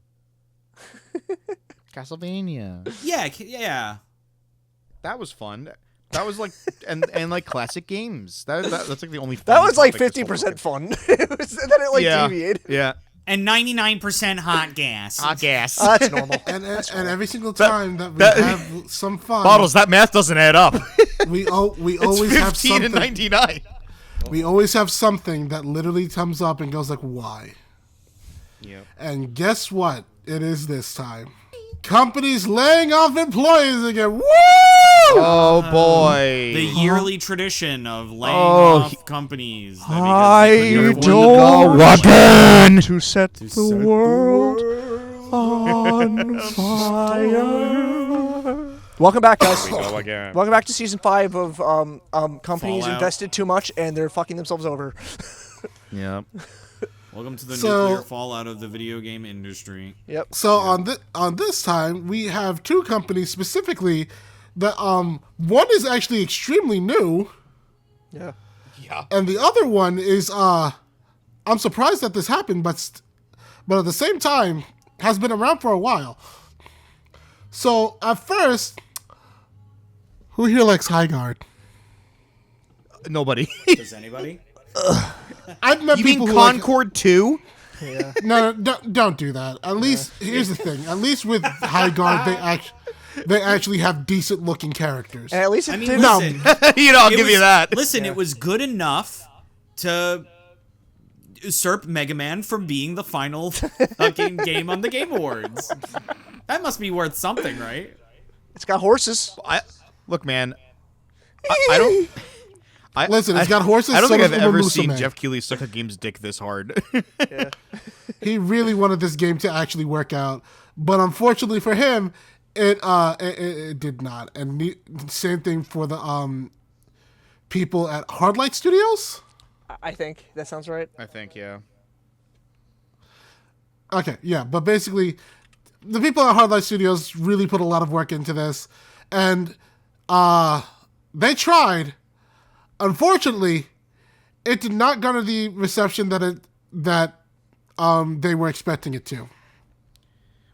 Castlevania. yeah. That was fun. That was like and like classic games. That's like the only. That was like topic this 50% fun. It was, and then it like Yeah. deviated. Yeah. And 99% hot gas. Hot gas. That's normal. And every single time that we have some fun, Bottles. That math doesn't add up. we always have 15 something. and 99. We always have something that literally comes up and goes like, "Why?" Yep. And guess what? It is this time. Companies laying off employees again. Woo! Oh boy. The yearly tradition of laying Oh, off companies. I don't want to set the world on fire. Welcome back, guys. Go again. Welcome back to season 5 of companies Fallout. invested too much and they're fucking themselves over. Yep. Welcome to the So- nuclear fallout of the video game industry. Yep. So on this time, we have two companies specifically that one is actually extremely new, Yeah. and the other one is I'm surprised that this happened, but at the same time has been around for a while. So at first, who here likes High Guard? Nobody. Does anybody? I've met You mean people who like, Concord 2? Yeah. no, don't do that. At least here's the thing. At least with High Guard, they actually have decent looking characters. And at least it I mean, didn't. listen. You know, I'll It give was- you that. Listen, it was good enough to usurp Mega Man from being the final fucking game on the Game Awards. That must be worth something, right? It's got horses. Look, man. I don't. Listen, it's got horses. I don't so think I've does ever Uma seen Musume. Jeff Keighley suck a game's dick this hard. He really wanted this game to actually work out, but unfortunately for him, it did not. And same thing for the people at Hardlight Studios. I think that sounds right. I think, yeah. Okay, yeah, but basically, the people at Hardlight Studios really put a lot of work into this, and They tried. Unfortunately, it did not garner the reception that they were expecting it to.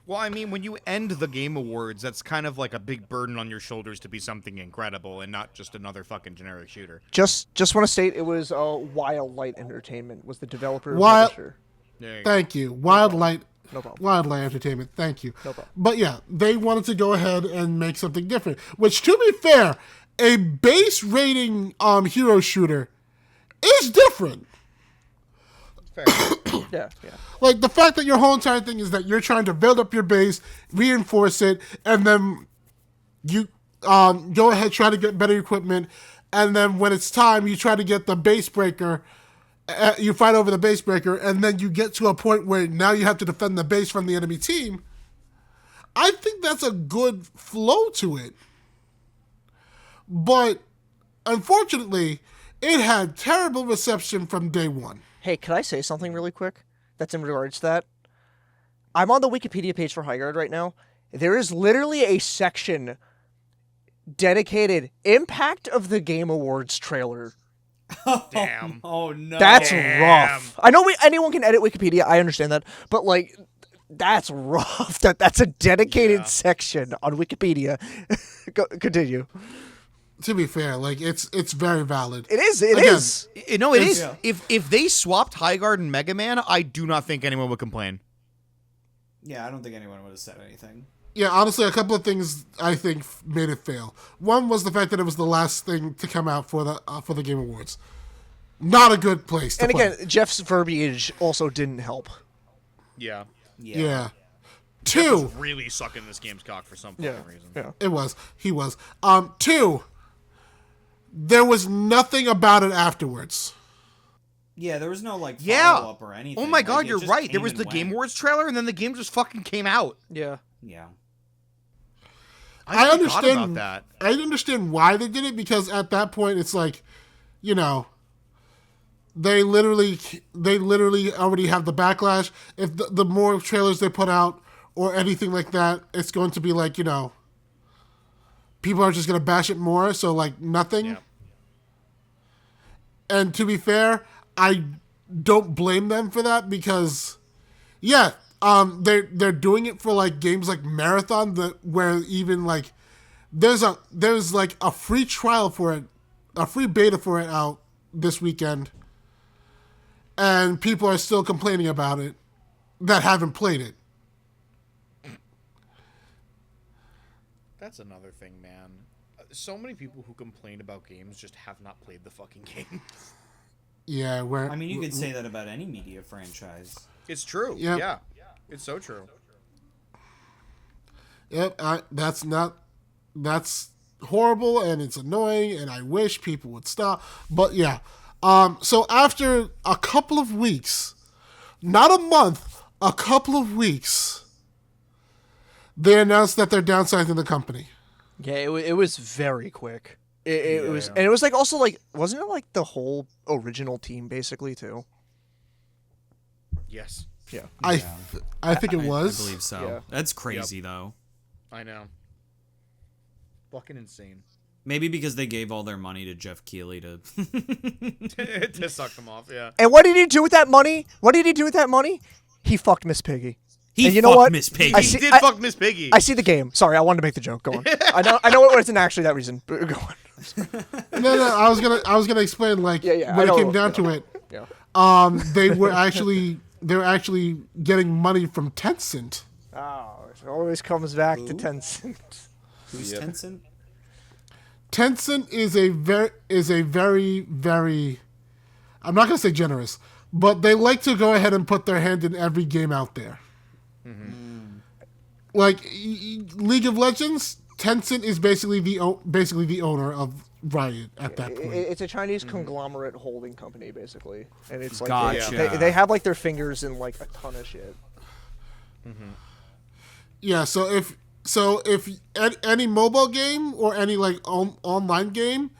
Well, I mean, when you end the Game Awards, that's kind of like a big burden on your shoulders to be something incredible and not just another fucking generic shooter. Just want to state it was Wild Light Entertainment was the developer and publisher. Thank you. Wild Light No problem. Wildlife Entertainment, thank you. No problem. But yeah, they wanted to go ahead and make something different. Which, to be fair, a base rating hero shooter is different. Fair. Yeah. Like, the fact that your whole entire thing is that you're trying to build up your base, reinforce it, and then you go ahead, try to get better equipment, and then when it's time, you try to get the base breaker. You fight over the base breaker, and then you get to a point where now you have to defend the base from the enemy team. I think that's a good flow to it. But, unfortunately, it had terrible reception from day one. Hey, could I say something really quick that's in regards to that? I'm on the Wikipedia page for Highlander right now. There is literally a section dedicated Impact of the Game Awards trailer. Damn. Oh no. That's rough. I know anyone can edit Wikipedia. I understand that, but like, that's rough. That's a dedicated section on Wikipedia. Continue. To be fair, like, it's very valid. It is. It is. No, it is. Yeah. If they swapped Highguard and Mega Man, I do not think anyone would complain. Yeah, I don't think anyone would have said anything. Yeah, honestly, a couple of things I think made it fail. One was the fact that it was the last thing to come out for the Game Awards. Not a good place to And play. again, Jeff's verbiage also didn't help. Yeah. Yeah. Jeff Two. was really sucking this game's cock for some fucking reason. Yeah. It was. He was. Two. There was nothing about it afterwards. Yeah, there was no like Yeah. follow-up or anything. Oh my god, Like, it you're just right. came There was and the went. Game Awards trailer, and then the game just fucking came out. Yeah. Yeah. I forgot understand about that. I understand why they did it, because at that point it's like, you know, they literally already have the backlash. If the more trailers they put out or anything like that, it's going to be like, you know, people are just going to bash it more, so like nothing. Yeah. And to be fair, I don't blame them for that, because yeah, they're doing it for like games like Marathon, where even like there's like a free trial for it, a free beta for it out this weekend, and people are still complaining about it that haven't played it. That's another thing, man. So many people who complain about games just have not played the fucking game. Yeah, where I mean, you could say that about any media franchise. It's true. Yep. Yeah. It's so true. Yep, that's horrible, and it's annoying, and I wish people would stop. But yeah, so after a couple of weeks, not a month, a couple of weeks, they announced that they're downsizing the company. Yeah, it was very quick. It was, and it was like also like, wasn't it like the whole original team basically too? Yes. Yeah. I think it was. I believe so. Yeah. That's crazy though. I know. Fucking insane. Maybe because they gave all their money to Jeff Keighley to. To suck them off, yeah. And what did he do with that money? He fucked Miss Piggy. He And you know fucked what? Miss Piggy. I He see- did I- fuck Miss Piggy. I see the game. Sorry, I wanted to make the joke. Go on. I know it wasn't actually that reason. But go on. No, I was gonna explain, like, Yeah, when I it came know, down to it, Yeah. they were actually getting money from Tencent. Oh, it always comes back to Tencent. Who's Tencent? Tencent is a very, very, I'm not gonna say generous, but they like to go ahead and put their hand in every game out there. Like League of Legends, Tencent is basically the owner of Riot at that point. It's a Chinese conglomerate holding company, basically, and it's like Gotcha. they have like their fingers in like a ton of shit. Yeah, so if any mobile game or any like online game,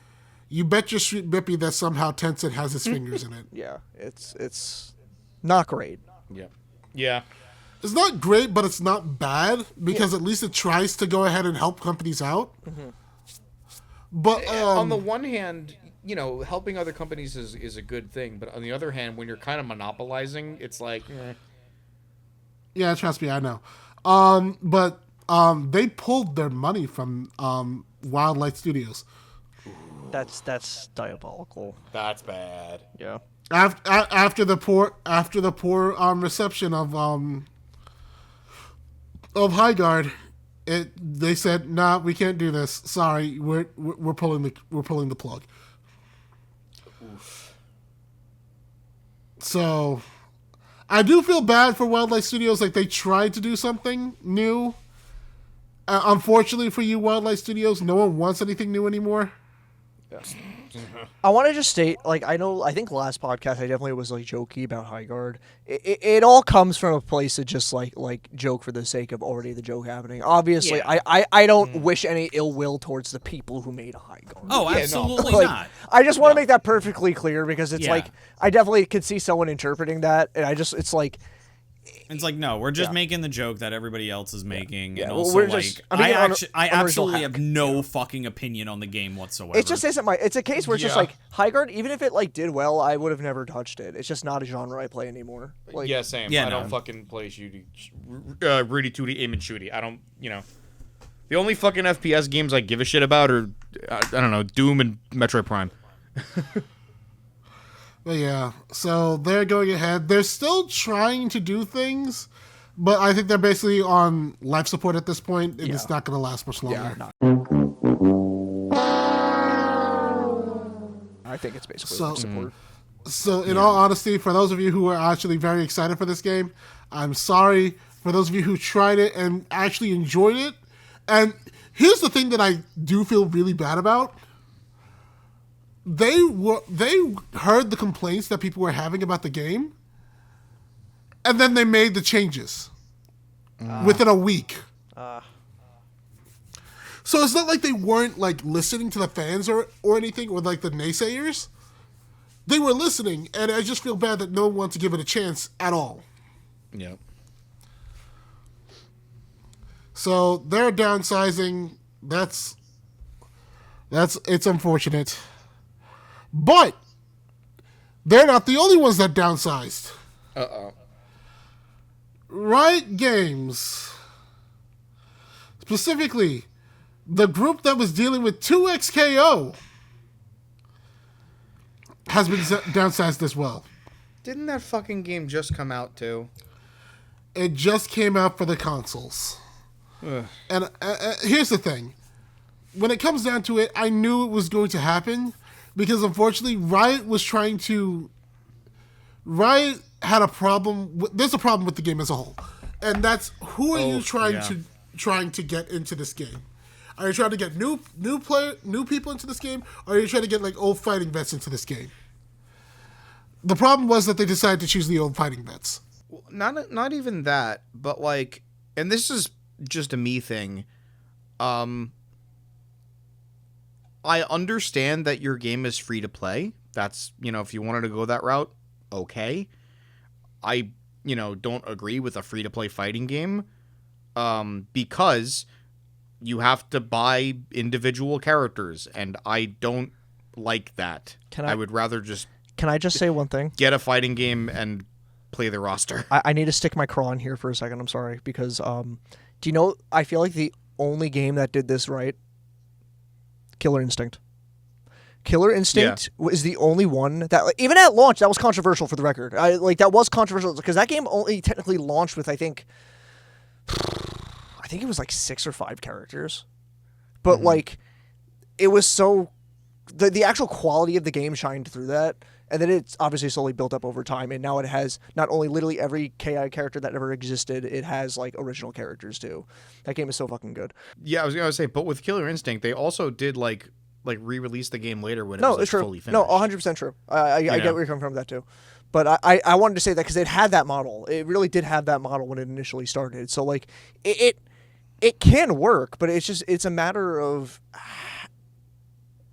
you bet your sweet bippy that somehow Tencent has its fingers in it. Yeah, it's not great. Yeah. Yeah. It's not great, but it's not bad, because at least it tries to go ahead and help companies out. But on the one hand, you know, helping other companies is a good thing, but on the other hand, when you're kind of monopolizing, it's like, yeah, trust me, I know. But they pulled their money from Wildlight Studios. That's diabolical. that's bad. Yeah. After the poor reception of Highguard, they said, "Nah, we can't do this. Sorry, we're pulling the plug." Oof. So, I do feel bad for Wildlight Studios. Like, they tried to do something new. Unfortunately for you, Wildlight Studios, no one wants anything new anymore. I want to just state, like, I think last podcast I definitely was like jokey about Highguard. It all comes from a place of just like joke for the sake of already the joke happening. Obviously, Yeah. I don't wish any ill will towards the people who made Highguard. Oh, Yeah, absolutely Like, not. I just want to make that perfectly clear because it's Yeah. like I definitely could see someone interpreting that, and it's like. It's like, no, we're just Yeah. making the joke that everybody else is making, Yeah, and well, also we're like, just- I'm making an I original absolutely hack. have no fucking opinion on the game whatsoever. It just isn't it's a case where it's just Yeah. like Highguard, even if it like did well, I would have never touched it. It's just not a genre I play anymore. Like, Yeah, same. Yeah, I no. don't fucking play Rudy Tooty aim and shooty. I don't, you know. The only fucking FPS games I give a shit about are, I don't know, Doom and Metroid Prime. But yeah, so they're going ahead. They're still trying to do things, but I think they're basically on life support at this point, and it's Yeah. not going to last much longer. I think it's basically So- support. So, in all honesty, for those of you who are actually very excited for this game, I'm sorry. For those of you who tried it and actually enjoyed it, and here's the thing that I do feel really bad about. They heard the complaints that people were having about the game, and then they made the changes within a week. So it's not like they weren't like listening to the fans or anything, or like the naysayers. They were listening, and I just feel bad that no one wants to give it a chance at all. Yeah. So they're downsizing. That's it's unfortunate. But they're not the only ones that downsized. Uh-oh. Riot Games, specifically the group that was dealing with 2XKO, has been downsized as well. Didn't that fucking game just come out, too? It just came out for the consoles. And here's the thing. When it comes down to it, I knew it was going to happen because, unfortunately, Riot had a problem. There's a problem with the game as a whole. And that's, who are you trying to get into this game? Are you trying to get new people into this game, or are you trying to get like old fighting vets into this game? The problem was that they decided to choose the old fighting vets. Well, not even that, but like, and this is just a me thing. I understand that your game is free to play. That's, you know, if you wanted to go that route, okay. I, you know, don't agree with a free to play fighting game, because you have to buy individual characters, and I don't like that. I would rather just Can I just say one thing? get a fighting game and play the roster. I need to stick my craw in here for a second. I'm sorry because do you know? I feel like the only game that did this right, Killer Instinct. Killer Instinct was the only one that, like, even at launch, that was controversial for the record. That was controversial because that game only technically launched with I think it was like 6 or 5 characters, but like it was so the actual quality of the game shined through that. And then it's obviously slowly built up over time, and now it has not only literally every KI character that ever existed, it has like original characters too. That game is so fucking good. Yeah, I was gonna say, but with Killer Instinct, they also did like re-release the game later when it was like, it's true. fully finished. No, 100% true. I get where you're coming from with that too. But I wanted to say that because it had that model. It really did have that model when it initially started. So like it can work, but it's a matter of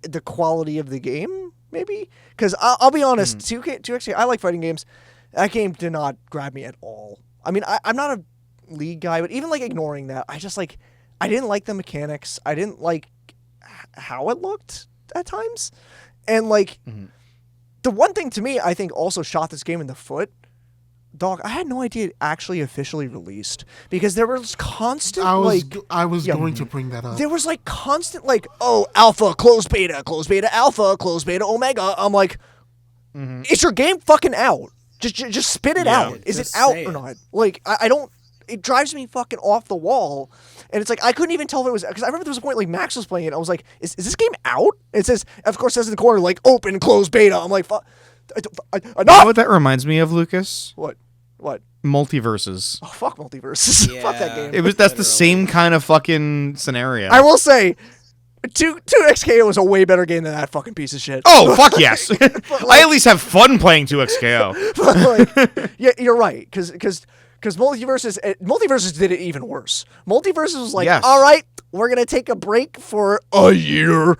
the quality of the game. Maybe because I'll be honest, 2X, I like fighting games. That game did not grab me at all. I mean, I'm not a League guy, but even like ignoring that, I just like I didn't like the mechanics. I didn't like how it looked at times. And like the one thing to me I think also shot this game in the foot, dog, I had no idea it actually officially released, because there was constant I was going to bring that up. there was like constant like, oh, alpha, closed beta, alpha, closed beta, omega. I'm like, is your game fucking out? Just spit it out. Is it out or not? Like, I don't. It drives me fucking off the wall, and it's like I couldn't even tell if it was, because I remember there was a point like Max was playing it. I was like, is this game out? It says, of course, it says in the corner like open, closed beta. I'm like, fuck. You know what that reminds me of, Lucas? What? Multiverses. Oh, fuck Multiverses. Fuck that game. That's the same kind of fucking scenario. I will say, 2XKO was a way better game than that fucking piece of shit. Oh, fuck yes. I at least have fun playing 2XKO. But like, yeah, you're right, because Multiverses did it even worse. Multiverses was like, all right, we're gonna take a break for a year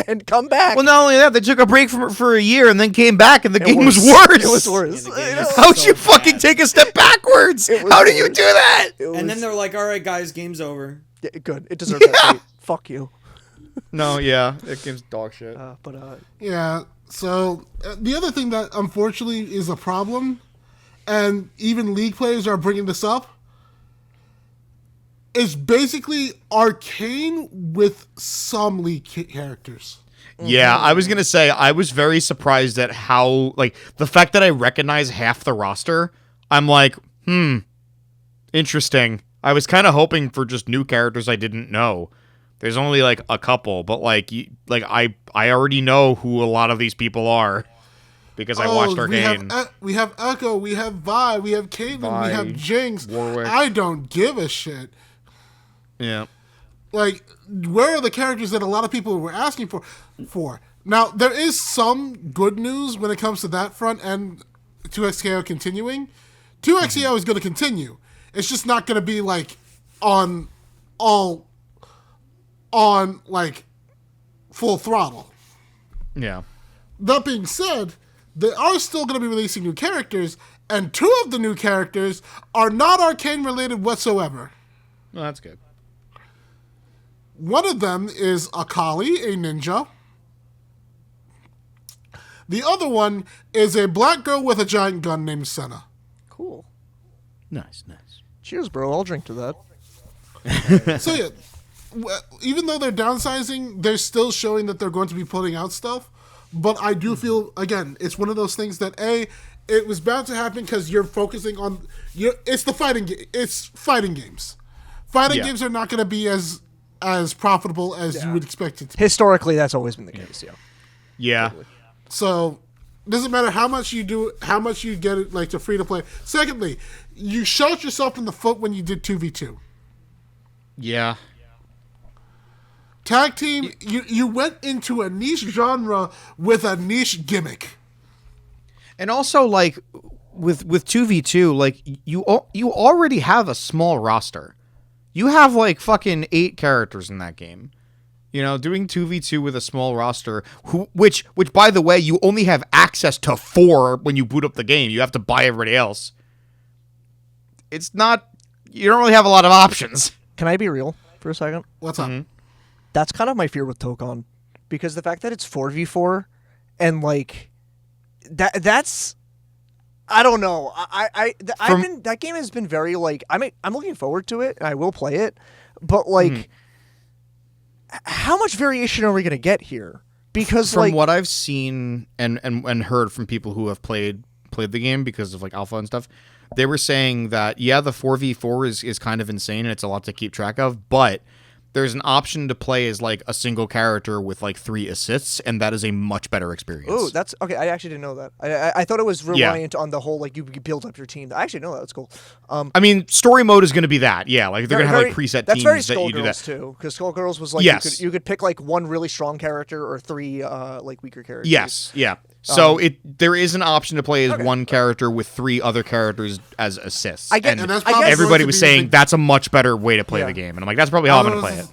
and come back. Well, not only that, they took a break for a year and then came back, and the game was worse. It was worse. How'd you fucking take a step backwards? How did you do that? And then they're like, all right, guys, game's over. Yeah, good. It deserved that fate. Fuck you. No, yeah, that game's dog shit. Yeah. So the other thing that unfortunately is a problem, and even League players are bringing this up, is basically Arcane with some League characters. Yeah, I was gonna say, I was very surprised at how, like, the fact that I recognize half the roster. I'm like, interesting. I was kind of hoping for just new characters I didn't know. There's only like a couple, but I already know who a lot of these people are because I watched Arcane. We have Echo, we have Vi, we have Caitlyn, we have Jinx. Warwick. I don't give a shit. Yeah. Like, where are the characters that a lot of people were asking for? Now, there is some good news when it comes to that front and 2XKO continuing. 2XKO is going to continue. It's just not going to be like on like full throttle. Yeah. That being said, they are still going to be releasing new characters, and 2 of the new characters are not Arcane related whatsoever. Well, that's good. One of them is Akali, a ninja. The other one is a black girl with a giant gun named Senna. Cool. Nice. Cheers, bro. I'll drink to that. So yeah, even though they're downsizing, they're still showing that they're going to be putting out stuff. But I do feel, again, it's one of those things that it was bound to happen because you're focusing on it's the fighting. It's fighting games. Fighting games are not going to be as profitable as you would expect it to be. Historically, that's always been the case. Yeah. Totally. So doesn't matter how much you do, how much you get it like to free to play. Secondly, you shot yourself in the foot when you did 2v2. Yeah. Tag team, you went into a niche genre with a niche gimmick. And also, like, with 2v2, like, you already have a small roster. You have, like, fucking 8 characters in that game. You know, doing 2v2 with a small roster, which by the way, you only have access to 4 when you boot up the game. You have to buy everybody else. It's not... You don't really have a lot of options. Can I be real for a second? What's up? That's kind of my fear with Tokon, because the fact that it's 4v4 and like that's I don't know. That game has been very like I'm looking forward to it and I will play it, but like how much variation are we going to get here? Because from like what I've seen and heard from people who have played the game because of like alpha and stuff, they were saying that the 4v4 is kind of insane and it's a lot to keep track of, but there's an option to play as like a single character with like 3 assists, and that is a much better experience. Oh, that's okay. I actually didn't know that. I thought it was reliant on the whole like you build up your team. I actually know that. That's cool. I mean, story mode is going to be that. Yeah, like they're going to have like preset that's teams very that you do that too. Because Skullgirls was like you could pick like 1 really strong character or 3 like weaker characters. Yes, yeah. So there is an option to play as one character with 3 other characters as assists. I get, and that's everybody was saying that's a much better way to play the game, and I'm like, that's probably how I'm going to play it.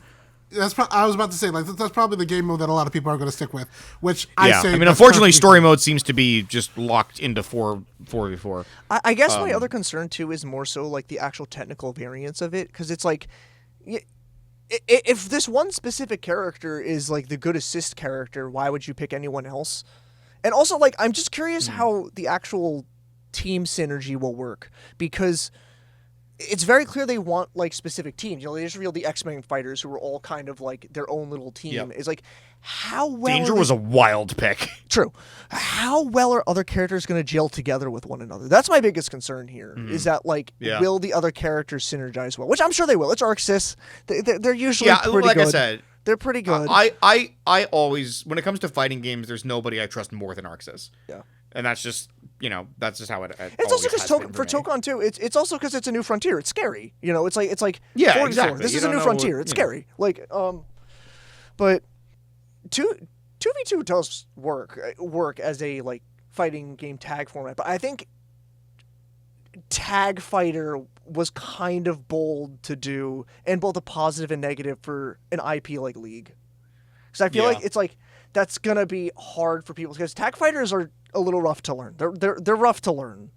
I was about to say, like, that's probably the game mode that a lot of people are going to stick with. Which I mean, unfortunately, story mode seems to be just locked into 4v4. I guess my other concern too is more so like the actual technical variance of it, because it's like, if this one specific character is like the good assist character, why would you pick anyone else? And also, like, I'm just curious how the actual team synergy will work, because it's very clear they want like specific teams. You know, they just revealed the X-Men fighters who were all kind of like their own little team. Yep. It's like, how well Danger was a wild pick. True. How well are other characters going to gel together with one another? That's my biggest concern here. Is that like, will the other characters synergize well? Which I'm sure they will. It's Arc Sys. They're usually pretty like good. I said, they're pretty good. I always, when it comes to fighting games, there's nobody I trust more than Arc Sys. Yeah. And that's just, that's just how it it's also because for Tokon too, it's also because it's a new frontier. It's scary. You know, it's like 44. Exactly. This is a new frontier. It's scary. Like, but 2v2 does work as a like fighting game tag format, but I think tag fighter was kind of bold to do, and both a positive and negative for an IP like League. Because I feel like it's like that's gonna be hard for people, because tag fighters are a little rough to learn. They're rough to learn,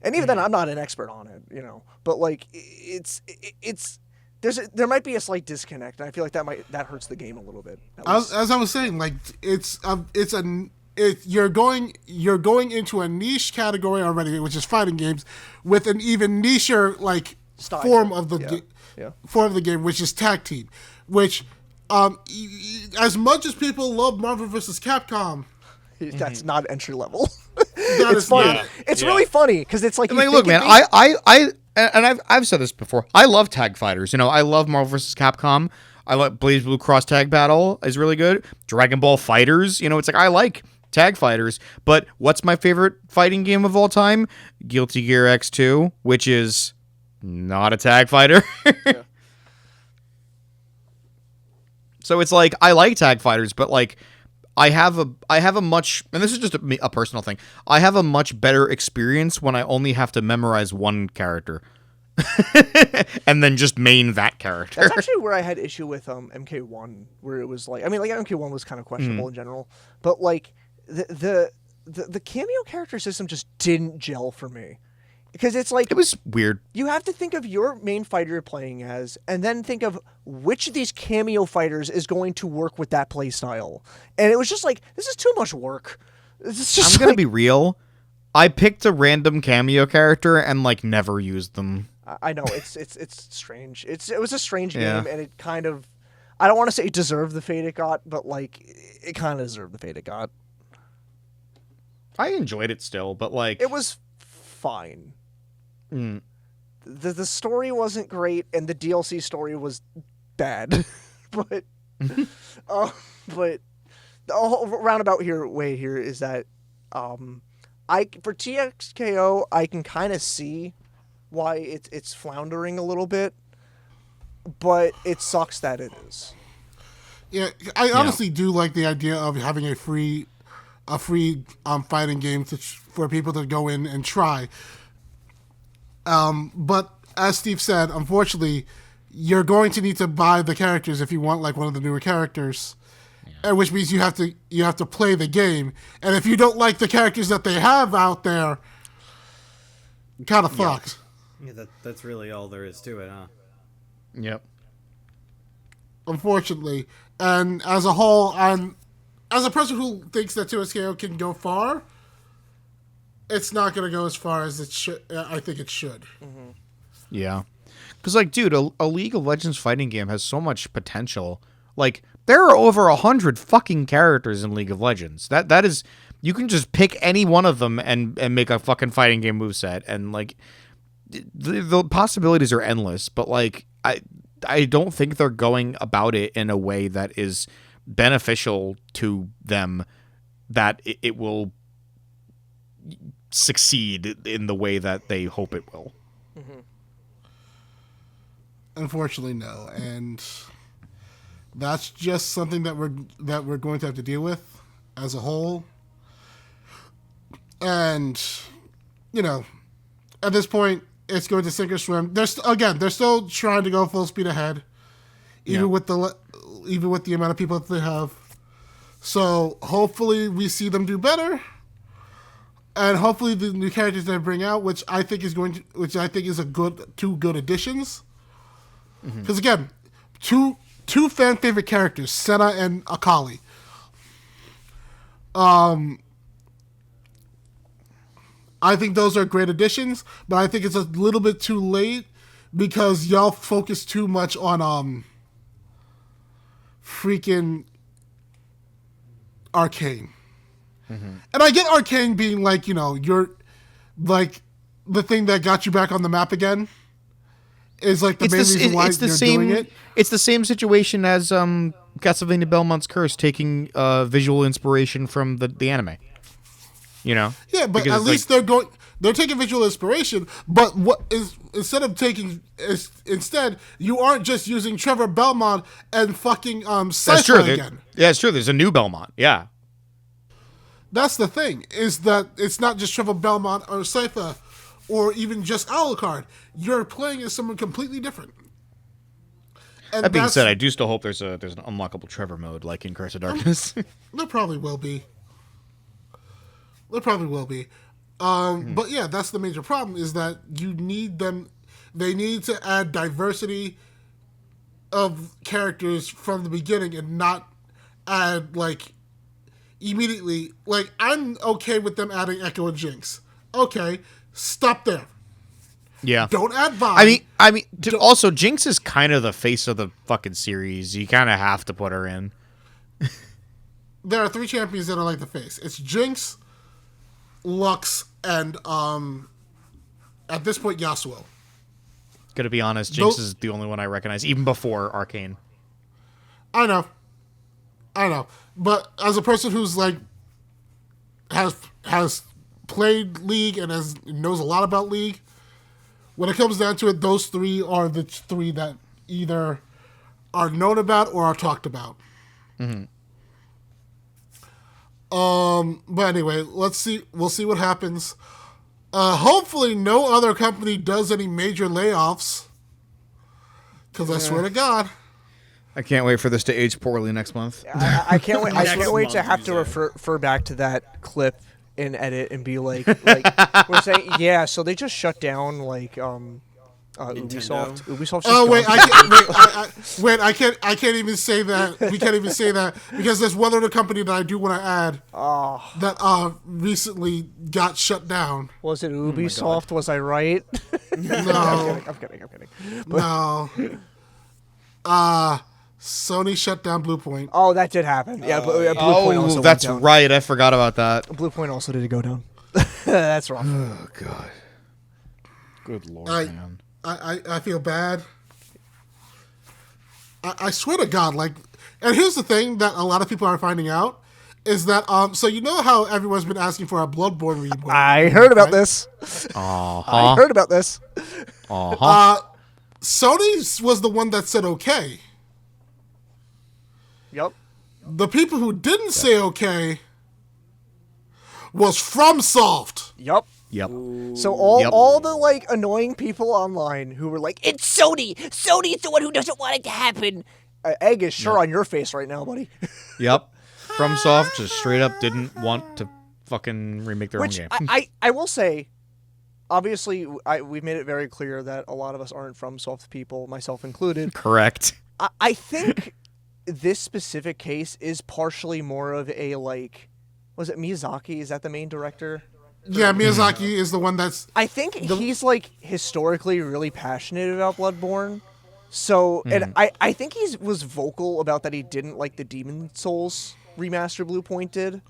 and even then, I'm not an expert on it, But like, there might be a slight disconnect, and I feel like that hurts the game a little bit. As I was saying, like you're going into a niche category already, which is fighting games, with an even nicher like style. Form of the game, which is tag team. Which, as much as people love Marvel vs. Capcom, that's not entry level. It's funny. It's really funny because it's like, look, man, I've said this before. I love tag fighters. I love Marvel vs. Capcom. I like BlazBlue Cross Tag Battle is really good. Dragon Ball Fighters. It's like I like tag fighters. But what's my favorite fighting game of all time? Guilty Gear X2, which is not a tag fighter. So it's like I like tag fighters, but like I have a much, and this is just a personal thing, I have a much better experience when I only have to memorize one character. And then just main that character. That's actually where I had issue with MK1, where it was like, I mean, like MK1 was kind of questionable in general, but like the cameo character system just didn't gel for me. Because it's like, it was weird. You have to think of your main fighter you're playing as, and then think of which of these cameo fighters is going to work with that play style. And it was just like, this is too much work. I'm gonna be real. I picked a random cameo character and like never used them. I know it's strange. It was a strange game, and it kind of, I don't want to say it deserved the fate it got, but like it kind of deserved the fate it got. I enjoyed it still, but like it was fine. The story wasn't great, and the DLC story was bad, but the whole roundabout way here is that for TXKO I can kind of see why it's floundering a little bit, but it sucks that it is. Yeah, I honestly do like the idea of having a free fighting game for people to go in and try. But as Steve said, unfortunately, you're going to need to buy the characters if you want like one of the newer characters, which means you have to play the game. And if you don't like the characters that they have out there, kind of fucked. Yeah, that's really all there is to it, huh? Yep. Unfortunately, and as a whole, and as a person who thinks that 2SKO can go far, it's not going to go as far as it should. I think it should. Mm-hmm. Yeah. Because, like, dude, a League of Legends fighting game has so much potential. Like, there are over 100 fucking characters in League of Legends. That is... You can just pick any one of them and make a fucking fighting game moveset. And, like, the possibilities are endless. But, like, I don't think they're going about it in a way that is beneficial to them, that it will succeed in the way that they hope it will. Mm-hmm. Unfortunately, no, and that's just something that we're going to have to deal with as a whole. And at this point, it's going to sink or swim. They're still trying to go full speed ahead, even with the amount of people that they have. So hopefully, we see them do better. And hopefully the new characters they bring out, which I think is two good additions. Because again, two fan favorite characters, Senna and Akali. I think those are great additions, but I think it's a little bit too late because y'all focus too much on freaking Arcane. And I get Arcane being like, you're like the thing that got you back on the map again is like the main reason why you're doing it. It's the same situation as Castlevania Belmont's Curse taking visual inspiration from the anime. Yeah, but at least they're taking visual inspiration, but instead you aren't just using Trevor Belmont and fucking Sypha again. Yeah, it's true. There's a new Belmont. Yeah. That's the thing, is that it's not just Trevor Belmont or Sypha or even just Alucard. You're playing as someone completely different. And that being said, I do still hope there's an unlockable Trevor mode like in Curse of Darkness. There probably will be. But yeah, that's the major problem, is that you need them. They need to add diversity of characters from the beginning and not add, like, immediately. Like, I'm okay with them adding Echo and Jinx. Okay, stop there. Yeah. Don't add Vi. I mean, also, Jinx is kind of the face of the fucking series. You kind of have to put her in. There are 3 champions that are like the face. It's Jinx, Lux, and at this point, Yasuo. Gotta be honest, Jinx is the only one I recognize, even before Arcane. I know. But as a person who's like has played League and knows a lot about League, when it comes down to it, those 3 are the 3 that either are known about or are talked about. But anyway, let's see. We'll see what happens. Hopefully no other company does any major layoffs. Because I swear to God. I can't wait for this to age poorly next month. I can't wait. I can't wait to have to refer back to that clip in edit and be like we're saying, yeah. So they just shut down Ubisoft. Ubisoft. Oh wait, I can't even say that. We can't even say that because there's one other company that I do want to add that recently got shut down. Was it Ubisoft? Was I right? No, I'm kidding. No. Sony shut down Bluepoint. Oh, that did happen. Yeah, Bluepoint also that's went down. right. I forgot about that. Bluepoint also did go down. That's wrong. Oh God. Good Lord, man. I feel bad. I swear to God, like, and here's the thing that a lot of people are finding out is that so you know how everyone's been asking for a Bloodborne reboot. I heard about this. I heard about this. Sony was the one that said okay. Yep. The people who didn't say okay was FromSoft. Yep. So all the like annoying people online who were like, "It's Sony. Sony's the one who doesn't want it to happen." Egg is sure on your face right now, buddy. Yep. FromSoft just straight up didn't want to fucking remake their own game. I will say, obviously, we've made it very clear that a lot of us aren't FromSoft people, myself included. Correct. I think this specific case is partially more of a like, was it Miyazaki? Is that the main director? Yeah, Miyazaki is the one that's... I think he's, like, historically really passionate about Bloodborne. So, and I think he was vocal about that he didn't like the Demon Souls remaster Bluepoint did.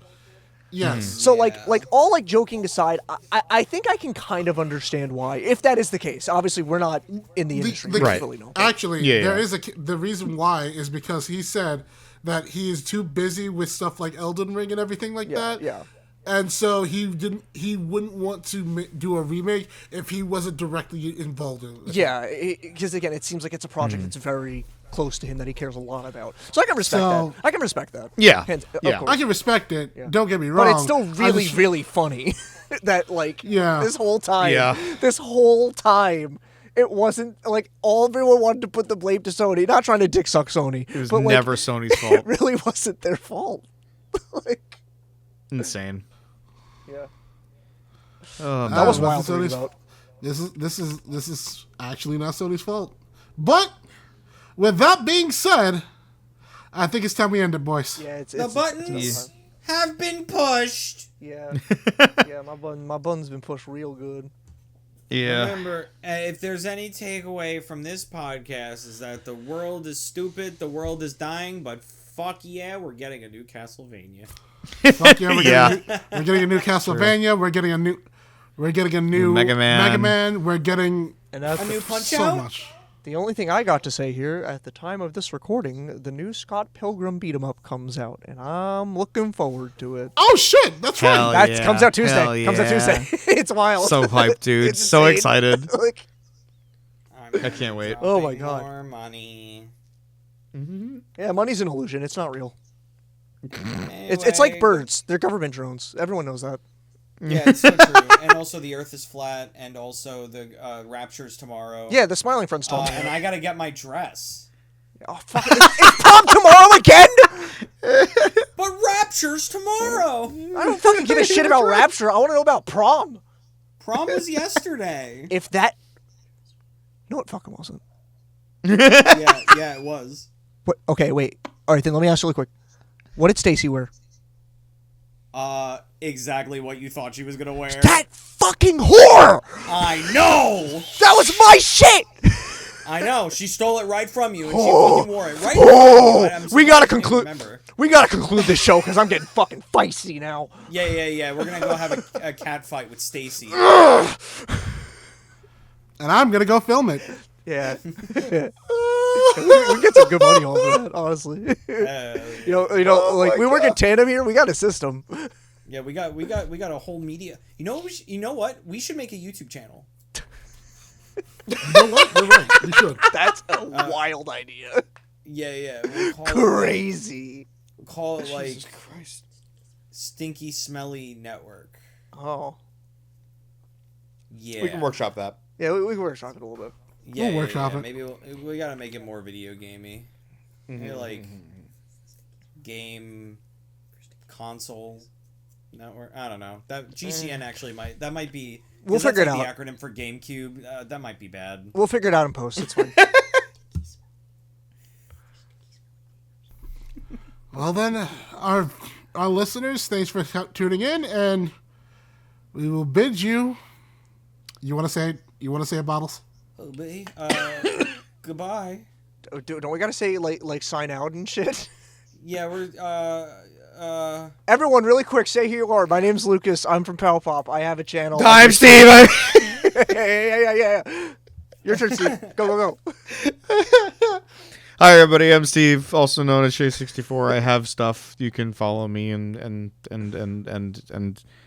Yes. So, like all, like, joking aside, I think I can kind of understand why, if that is the case. Obviously, we're not in the industry. We don't really know. Actually, the reason why is because he said that he is too busy with stuff like Elden Ring and everything like that. Yeah. And so he wouldn't want to do a remake if he wasn't directly involved in it. Yeah, because again, it seems like it's a project that's very close to him that he cares a lot about. So I can respect that. I can respect that. Yeah. I can respect it. Yeah. Don't get me wrong. But it's still really, really funny that like this whole time, it wasn't like everyone wanted to put the blame to Sony. Not trying to dick suck Sony. It was but, never Sony's fault. It really wasn't their fault. Insane. Yeah. That was wild to read about. This is actually not Sony's fault. But with that being said, I think it's time we end it, boys. Yeah, it's The buttons have been pushed. Yeah, yeah. My button's been pushed real good. Yeah. Remember, if there's any takeaway from this podcast, is that the world is stupid, the world is dying, but fuck yeah, we're getting a new Castlevania. Fuck yeah, we're getting a new Castlevania. We're getting a new Mega Man. We're getting And A new Punch so Out? much. the only thing I got to say here at the time of this recording, the new Scott Pilgrim beat 'em up comes out, and I'm looking forward to it. Oh shit, that's Hell right. That comes out Tuesday. Hell Comes out yeah. Tuesday. It's wild. So hyped, dude. It's So insane. excited. Like, I can't wait. Oh my God. More money. yeah, money's an illusion. It's not real. Anyway, It's like birds. They're government drones. Everyone knows that. Yeah, it's so true. And also the Earth is flat, and also the Rapture's tomorrow. Yeah, the smiling friend's tall. And I gotta get my dress. Oh fuck! It's prom tomorrow again. But Rapture's tomorrow. I don't fucking give a shit about Rapture. I want to know about prom. Prom was yesterday. If that, no, it fucking wasn't. yeah, it was. What? Okay, wait. All right, then let me ask you really quick. What did Stacy wear? Exactly what you thought she was gonna wear. That fucking whore! I know. That was my shit. I know. She stole it right from you, and she Oh. fucking wore it right. Oh, I'm we gotta surprised you conclude. remember. We gotta conclude this show because I'm getting fucking feisty now. Yeah. We're gonna go have a cat fight with Stacy. And I'm gonna go film it. Yeah. we get some good money off of that, honestly. you know, like we work in tandem here. We got a system. Yeah, we got a whole media. You know what? We should make a YouTube channel. You know what? You're right. You should. That's a wild idea. Yeah. We'll call Crazy. We'll call it like Jesus Christ. Stinky Smelly Network. Oh. Yeah. We can workshop that. Yeah, we can workshop it a little bit. Yeah, We'll workshop it. Maybe we gotta make it more video gamey. Maybe like game console network. I don't know. That GCN actually might be. We'll figure it The out. acronym for GameCube. That might be bad. We'll figure it out in post. It's fine. Well then, our listeners, thanks for tuning in, and we will bid you. You want to say it, Bottles? Oh, babe. Goodbye. Don't we gotta say like sign out and shit? Yeah, we're Everyone, really quick, say who you are. My name's Lucas. I'm from Pow Pop. I have a channel. I'm Steve. Yeah. Your turn, Steve. Go. Hi everybody, I'm Steve, also known as Shay64. I have stuff. You can follow me and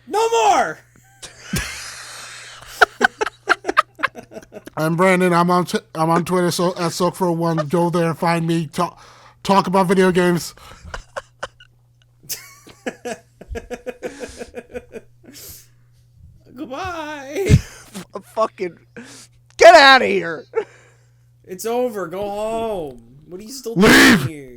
no more. I'm Brandon. I'm on Twitter, so at Soak41. Go there, find me. Talk about video games. Goodbye. Fucking get out of here. It's over. Go home. What are you still doing here?